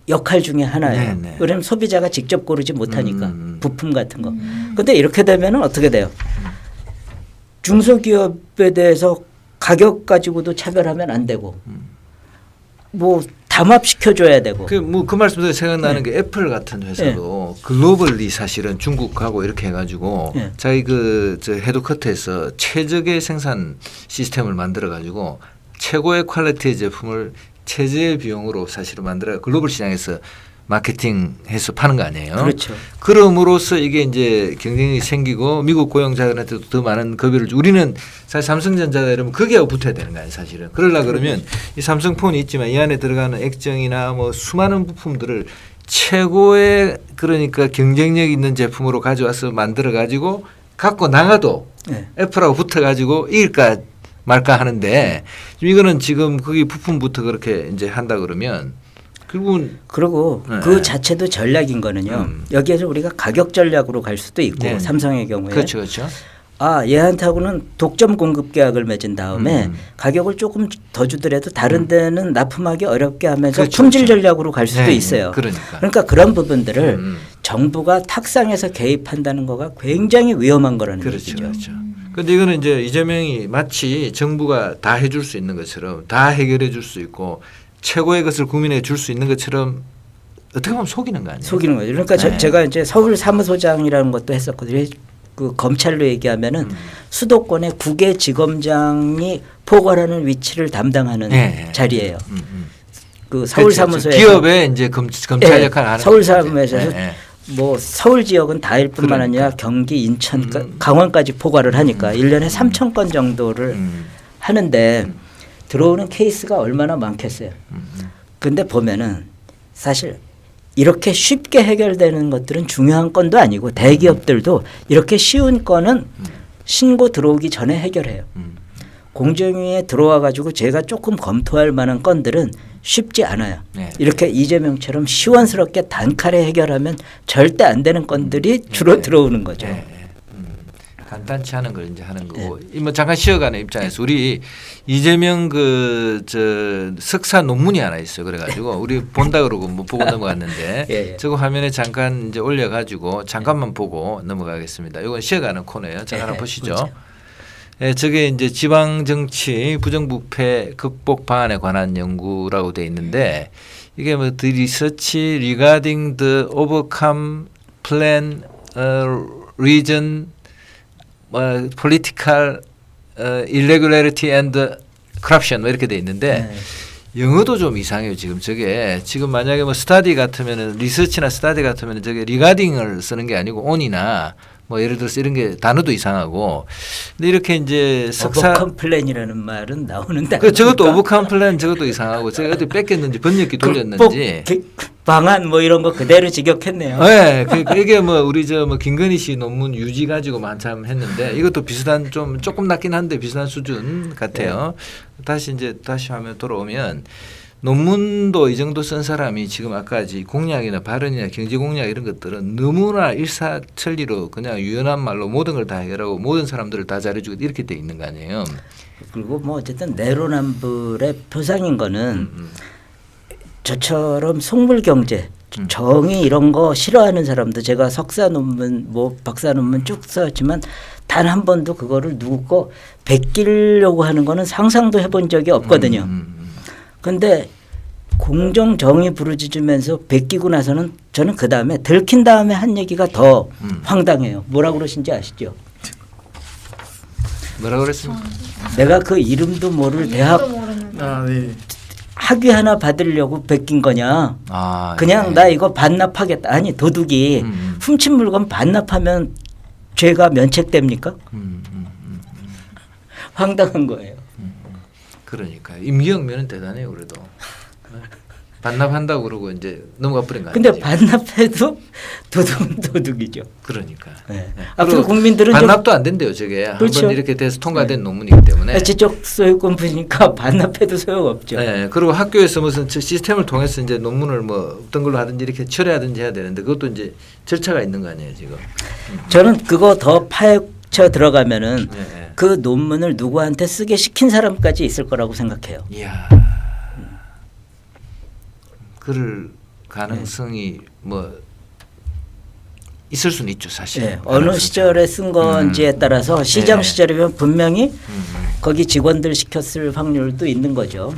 역할 중에 하나예요. 왜냐하면 소비자가 직접 고르지 못하니까 부품 같은 거. 그런데 이렇게 되면 어떻게 돼요? 중소기업에 대해서 가격 가지고도 차별하면 안 되고 뭐 담합시켜줘야 되고. 그 말씀도 생각나는 게 애플 같은 회사도 글로벌리 사실은 중국하고 이렇게 해가지고 자기 저 헤드쿼터에서 최적의 생산 시스템을 만들어가지고 최고의 퀄리티의 제품을 최저의 비용으로 사실은 만들어 글로벌 시장에서 마케팅해서 파는 거 아니에요. 그렇죠. 그럼으로써 이게 이제 경쟁력이 생기고 미국 고용자들한테도 더 많은 급여를 주고 우리는 사실 삼성전자가 이러면 거기하고 붙어야 되는 거 아니에요, 사실은. 그러려 그러면 이 삼성폰이 있지만 이 안에 들어가는 액정이나 뭐 수많은 부품들을 최고의 그러니까 경쟁력 있는 제품으로 가져와서 만들어 가지고 갖고 나가도 네. 애플하고 붙어 가지고 이길까 말까 하는데 이거는 지금 거기 부품부터 그렇게 이제 한다 그러면 결국은 그리고 네. 그 자체도 전략인 거는요. 여기에서 우리가 가격 전략으로 갈 수도 있고 네. 삼성의 경우에 그렇죠, 그렇죠. 얘한테하고는 독점 공급 계약을 맺은 다음에 가격을 조금 더 주더라도 다른 데는 납품하기 어렵게 하면서 그렇죠, 품질 그렇죠. 전략으로 갈 수도 네, 있어요. 그러니까. 그러니까 그런 부분들을 정부가 탁상에서 개입한다는 거가 굉장히 위험한 거라는 그렇죠, 얘기죠. 그렇죠. 근데 이거는 이제 이재명이 마치 정부가 다 해줄 수 있는 것처럼 다 해결해 줄 수 있고 최고의 것을 국민에게 줄 수 있는 것처럼 어떻게 보면 속이는 거 아니에요? 속이는 거죠. 그러니까 네. 제가 이제 서울 사무소장이라는 것도 했었거든요. 그 검찰로 얘기하면은 수도권의 국외지검장이 포괄하는 위치를 담당하는 네. 자리예요. 그 서울 그렇죠, 그렇죠. 사무소에서 기업에 이제 검찰 역할을 하는 서울 거죠, 이제. 사무소에서 네, 네. 뭐 서울 지역은 다일뿐만 아니라 경기, 인천, 강원까지 포괄을 하니까 1년에 3천 건 정도를 하는데 들어오는 케이스가 얼마나 많겠어요. 근데 보면은 사실 이렇게 쉽게 해결되는 것들은 중요한 건도 아니고 대기업들도 이렇게 쉬운 건은 신고 들어오기 전에 해결해요. 공정위에 들어와 가지고 제가 조금 검토할 만한 건들은 쉽지 않아요. 네. 이렇게 이재명처럼 시원스럽게 단칼에 해결하면 절대 안 되는 건들이 주로 들어오는 거죠. 네, 네. 간단치 않은 걸 이제 하는 거고. 뭐 잠깐 쉬어가는 입장에서 우리 이재명 그 저 석사 논문이 하나 있어요. 그래가지고 우리 본다 그러고 못 보고 넘어갔는데 예. 저거 화면에 잠깐 이제 올려가지고 잠깐만 보고 넘어가겠습니다. 이건 쉬어가는 코너예요. 잠깐 한번 보시죠. 그렇죠. 예, 저게 이제 지방 정치 부정부패 극복 방안에 관한 연구라고 돼 있는데 이게 뭐 the research regarding the overcome plan reason political irregularity and corruption 뭐 이렇게 돼 있는데 영어도 좀 이상해요. 지금 저게 지금 만약에 뭐 스타디 같으면은 리서치나 스타디 같으면은 저게 리가딩을 쓰는 게 아니고 on이나 뭐 예를 들어서 이런 게 단어도 이상하고 근데 이렇게 이제 석사 오버컴플레인이라는 말은 나오는데 그 저것도 오버컴플레인 저것도 이상하고 제가 어디 뺏겼는지 번역기 돌렸는지 방안 뭐 이런 거 그대로 직역했네요. 네, 이게 뭐 우리 저 뭐 김건희 씨 논문 유지 가지고 한참 했는데 이것도 비슷한 좀 조금 낮긴 한데 비슷한 수준 같아요. 다시 화면 돌아오면 논문도 이 정도 쓴 사람이 지금 아까지 공약이나 발언이나 경제 공약 이런 것들은 너무나 일사천리로 그냥 유연한 말로 모든 걸 다 해결하고 모든 사람들을 다 잘해주고 이렇게 돼 있는 거 아니에요. 그리고 뭐 어쨌든 내로남불의 표상인 거는 저처럼 속물 경제, 정의 이런 거 싫어하는 사람도 제가 석사 논문, 뭐 박사 논문 쭉 썼지만 단 한 번도 그거를 누구 거 베끼려고 하는 거는 상상도 해본 적이 없거든요. 근데 공정 정의 부르짖으면서 베끼고 나서는 저는 그 다음에 들킨 다음에 한 얘기가 더 황당해요. 뭐라 그러신지 아시죠? 뭐라 그랬습니까? 내가 그 이름도 모를 대학 네. 학위 하나 받으려고 베낀 거냐? 아, 그냥 네. 나 이거 반납하겠다. 아니 도둑이 훔친 물건 반납하면 죄가 면책됩니까? 황당한 거예요. 그러니까 임기영면은 대단해요. 그래도 반납한다고 그러고 이제 넘어가 버린 거 근데 아니지? 반납해도 도둑은 도둑이죠. 그러니까. 네. 네. 앞으로 그리고 국민들은 반납도 안 된대요. 저게 그렇죠. 한번 이렇게 돼서 통과된 논문이기 때문에. 지적 소유권 부니까 반납해도 소용없죠. 네. 그리고 학교에서 무슨 시스템을 통해서 이제 논문을 뭐 어떤 걸로 하든지 이렇게 철회하든지 해야 되는데 그것도 이제 절차가 있는 거 아니에요 지금. 저는 그거 더 파헤쳐 들어가면은 네, 네. 그 논문을 누구한테 쓰게 시킨 사람까지 있을 거라고 생각해요. 이야. 그럴 가능성이 뭐 있을 수는 있죠 사실. 네, 어느 시절에 쓴 건지에 따라서 시장 네. 시절이면 분명히 거기 직원들 시켰을 확률도 있는 거죠.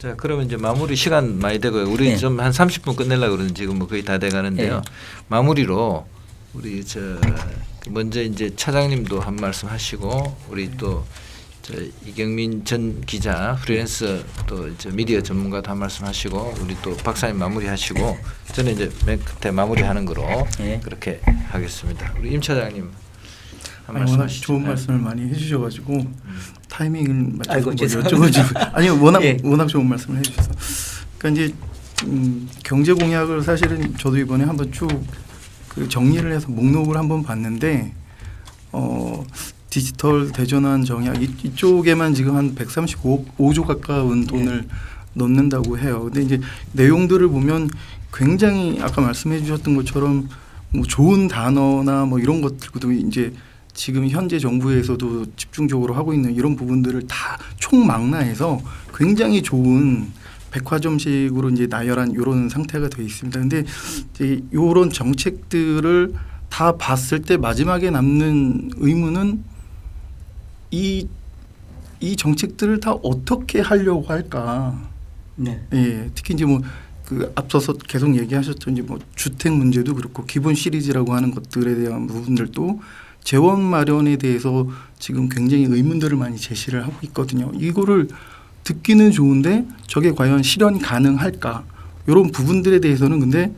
자, 그러면 이제 마무리 시간 많이 되고요. 우리 네. 좀 한 30분 끝내려고 그러는 지금 뭐 거의 다 돼가는데요. 네. 마무리로 우리 저 먼저 이제 차장님도 한 말씀 하시고 우리 또 저 이경민 전 기자 프리랜서 또 이제 미디어 전문가도 한 말씀하시고 우리 또 박사님 마무리하시고 저는 이제 맨 끝에 마무리하는 거로 네. 그렇게 하겠습니다. 우리 임 차장님 한 말씀 워낙 하시죠. 좋은 네. 말씀을 많이 해주셔가지고 타이밍을 맞춰서 아이고, 뭐 죄송합니다. 여쭤보지 아니요 워낙 예. 워낙 좋은 말씀을 해주셔서 그러니까 이제 경제 공약을 사실은 저도 이번에 한번 쭉 그 정리를 해서 목록을 한번 봤는데 디지털 대전환 정약 이쪽에만 지금 한 135조 가까운 돈을 넣는다고 해요. 근데 이제 내용들을 보면 굉장히 아까 말씀해 주셨던 것처럼 뭐 좋은 단어나 뭐 이런 것들도 이제 지금 현재 정부에서도 집중적으로 하고 있는 이런 부분들을 다 총망라해서 굉장히 좋은 백화점식으로 이제 나열한 이런 상태가 되어 있습니다. 근데 이제 이런 정책들을 다 봤을 때 마지막에 남는 의문은 이 정책들을 다 어떻게 하려고 할까? 네. 예, 특히 이제 뭐 그 앞서서 계속 얘기하셨던 이제 뭐 주택 문제도 그렇고 기본 시리즈라고 하는 것들에 대한 부분들도 재원 마련에 대해서 지금 굉장히 의문들을 많이 제시를 하고 있거든요. 이거를 듣기는 좋은데 저게 과연 실현 가능할까? 이런 부분들에 대해서는 근데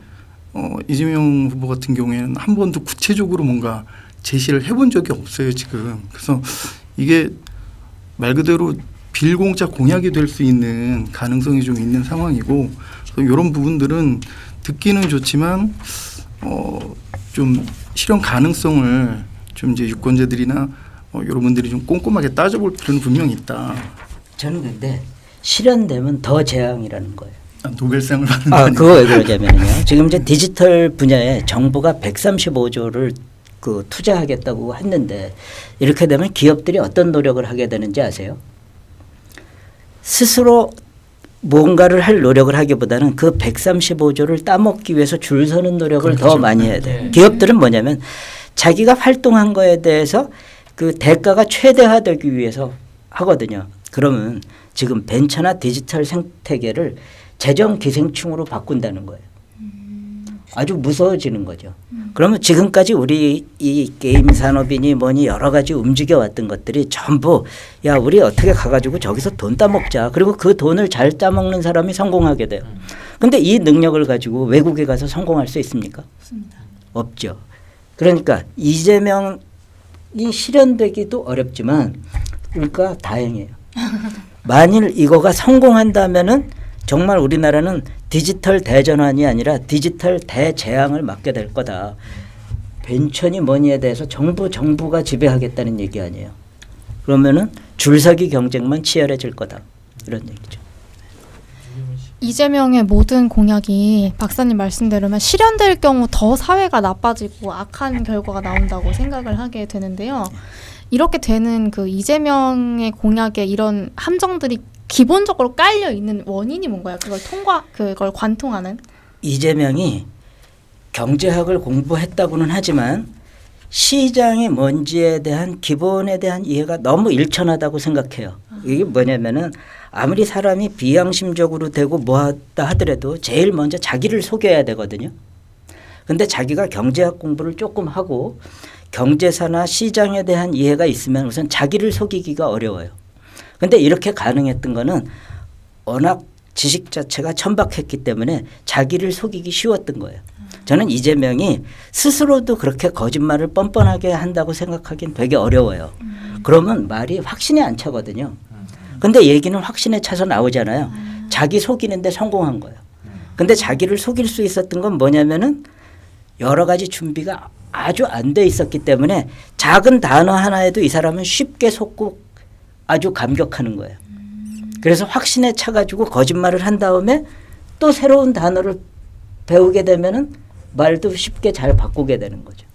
이재명 후보 같은 경우에는 한 번도 구체적으로 뭔가 제시를 해본 적이 없어요 지금. 그래서 이게 말 그대로 빌공짜 공약이 될 수 있는 가능성이 좀 있는 상황이고 이런 부분들은 듣기는 좋지만 좀 실현 가능성을 좀 이제 유권자들이나 여러분들이 좀 꼼꼼하게 따져볼 필요는 분명히 있다. 저는 근데 실현되면 더 재앙이라는 거예요. 노벨상을 받는 그거 왜 그러냐면요. 지금 이제 디지털 분야에 정부가 135조를 그 투자하겠다고 했는데 이렇게 되면 기업들이 어떤 노력을 하게 되는지 아세요? 스스로 뭔가를 할 노력을 하기보다는 그 135조를 따먹기 위해서 줄 서는 노력을 그렇죠. 더 많이 해야 돼요. 네. 기업들은 뭐냐면 자기가 활동한 거에 대해서 그 대가가 최대화되기 위해서 하거든요. 그러면 지금 벤처나 디지털 생태계를 재정 기생충으로 바꾼다는 거예요. 아주 무서워지는 거죠. 그러면 지금까지 우리 이 게임 산업이니 뭐니 여러 가지 움직여 왔던 것들이 전부 야 우리 어떻게 가가지고 저기서 돈 따먹자. 그리고 그 돈을 잘 따먹는 사람이 성공하게 돼요. 근데 이 능력을 가지고 외국에 가서 성공할 수 있습니까? 없죠. 그러니까 이재명이 실현되기도 어렵지만 그러니까 다행이에요. 만일 이거가 성공한다면은 정말 우리나라는 디지털 대전환이 아니라 디지털 대재앙을 맞게 될 거다. 벤처니 뭐니에 대해서 정부가 지배하겠다는 얘기 아니에요. 그러면은 줄서기 경쟁만 치열해질 거다. 이런 얘기죠. 이재명의 모든 공약이 박사님 말씀대로면 실현될 경우 더 사회가 나빠지고 악한 결과가 나온다고 생각을 하게 되는데요. 이렇게 되는 그 이재명의 공약에 이런 함정들이 기본적으로 깔려 있는 원인이 뭔가요? 그걸 관통하는? 이재명이 경제학을 공부했다고는 하지만 시장이 뭔지에 대한 기본에 대한 이해가 너무 일천하다고 생각해요. 이게 뭐냐면은 아무리 사람이 비양심적으로 되고 뭐하다 하더라도 제일 먼저 자기를 속여야 되거든요. 근데 자기가 경제학 공부를 조금 하고 경제사나 시장에 대한 이해가 있으면 우선 자기를 속이기가 어려워요. 근데 이렇게 가능했던 거는 워낙 지식 자체가 천박했기 때문에 자기를 속이기 쉬웠던 거예요. 저는 이재명이 스스로도 그렇게 거짓말을 뻔뻔하게 한다고 생각하기는 되게 어려워요. 그러면 말이 확신이 안 차거든요. 근데 얘기는 확신에 차서 나오잖아요. 자기 속이는데 성공한 거예요. 근데 자기를 속일 수 있었던 건 뭐냐면은 여러 가지 준비가 아주 안 돼 있었기 때문에 작은 단어 하나에도 이 사람은 쉽게 속고 아주 감격하는 거예요. 그래서 확신에 차가지고 거짓말을 한 다음에 또 새로운 단어를 배우게 되면은 말도 쉽게 잘 바꾸게 되는 거죠.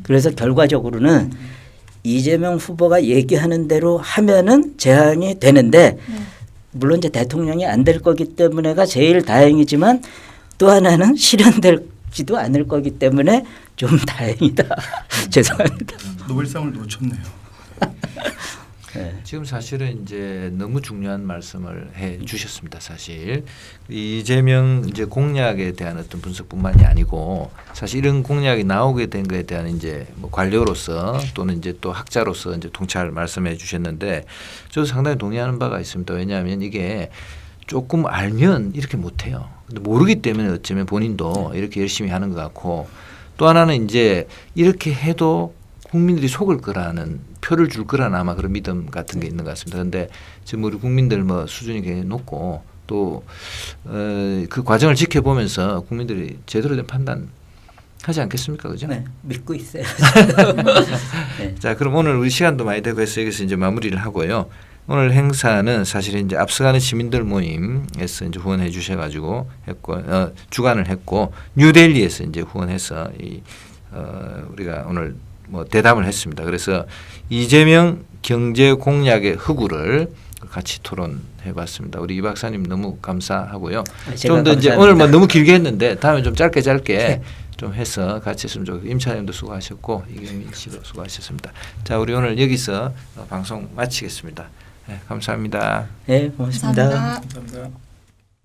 그래서 결과적으로는 이재명 후보가 얘기하는 대로 하면은 재앙이 되는데 물론 이제 대통령이 안 될 거기 때문에가 제일 다행이지만 또 하나는 실현될지도 않을 거기 때문에 좀 다행이다. 죄송합니다. 노벨상을 놓쳤네요. 네. 지금 사실은 이제 너무 중요한 말씀을 해 주셨습니다. 사실 이재명 이제 공약에 대한 어떤 분석뿐만이 아니고 사실 이런 공약이 나오게 된 것에 대한 이제 뭐 관료로서 또는 이제 또 학자로서 이제 통찰 말씀해 주셨는데 저도 상당히 동의하는 바가 있습니다. 왜냐하면 이게 조금 알면 이렇게 못해요. 근데 모르기 때문에 어쩌면 본인도 이렇게 열심히 하는 것 같고 또 하나는 이제 이렇게 해도 국민들이 속을 거라는 표를 줄 거라는 아마 그런 믿음 같은 게 있는 것 같습니다. 그런데 지금 우리 국민들 뭐 수준이 굉장히 높고 또 그 과정을 지켜보면서 국민들이 제대로 된 판단 하지 않겠습니까, 그죠? 네, 믿고 있어요. 네. 자, 그럼 오늘 우리 시간도 많이 되고 해서 여기서 이제 마무리를 하고요. 오늘 행사는 사실 이제 앞서가는 시민들 모임에서 이제 후원해 주셔가지고 했고 주관을 했고 뉴델리에서 이제 후원해서 우리가 오늘 뭐 대담을 했습니다. 그래서 이재명 경제 공약의 흑우를 같이 토론해봤습니다. 우리 이 박사님 너무 감사하고요. 좀 더 이제 오늘 뭐 너무 길게 했는데 다음에 좀 짧게 네. 좀 해서 같이 했으면 좋겠고 임차님도 수고하셨고 이경민 씨도 수고하셨습니다. 자, 우리 오늘 여기서 방송 마치겠습니다. 네, 감사합니다. 네, 고맙습니다. 감사합니다. 감사합니다.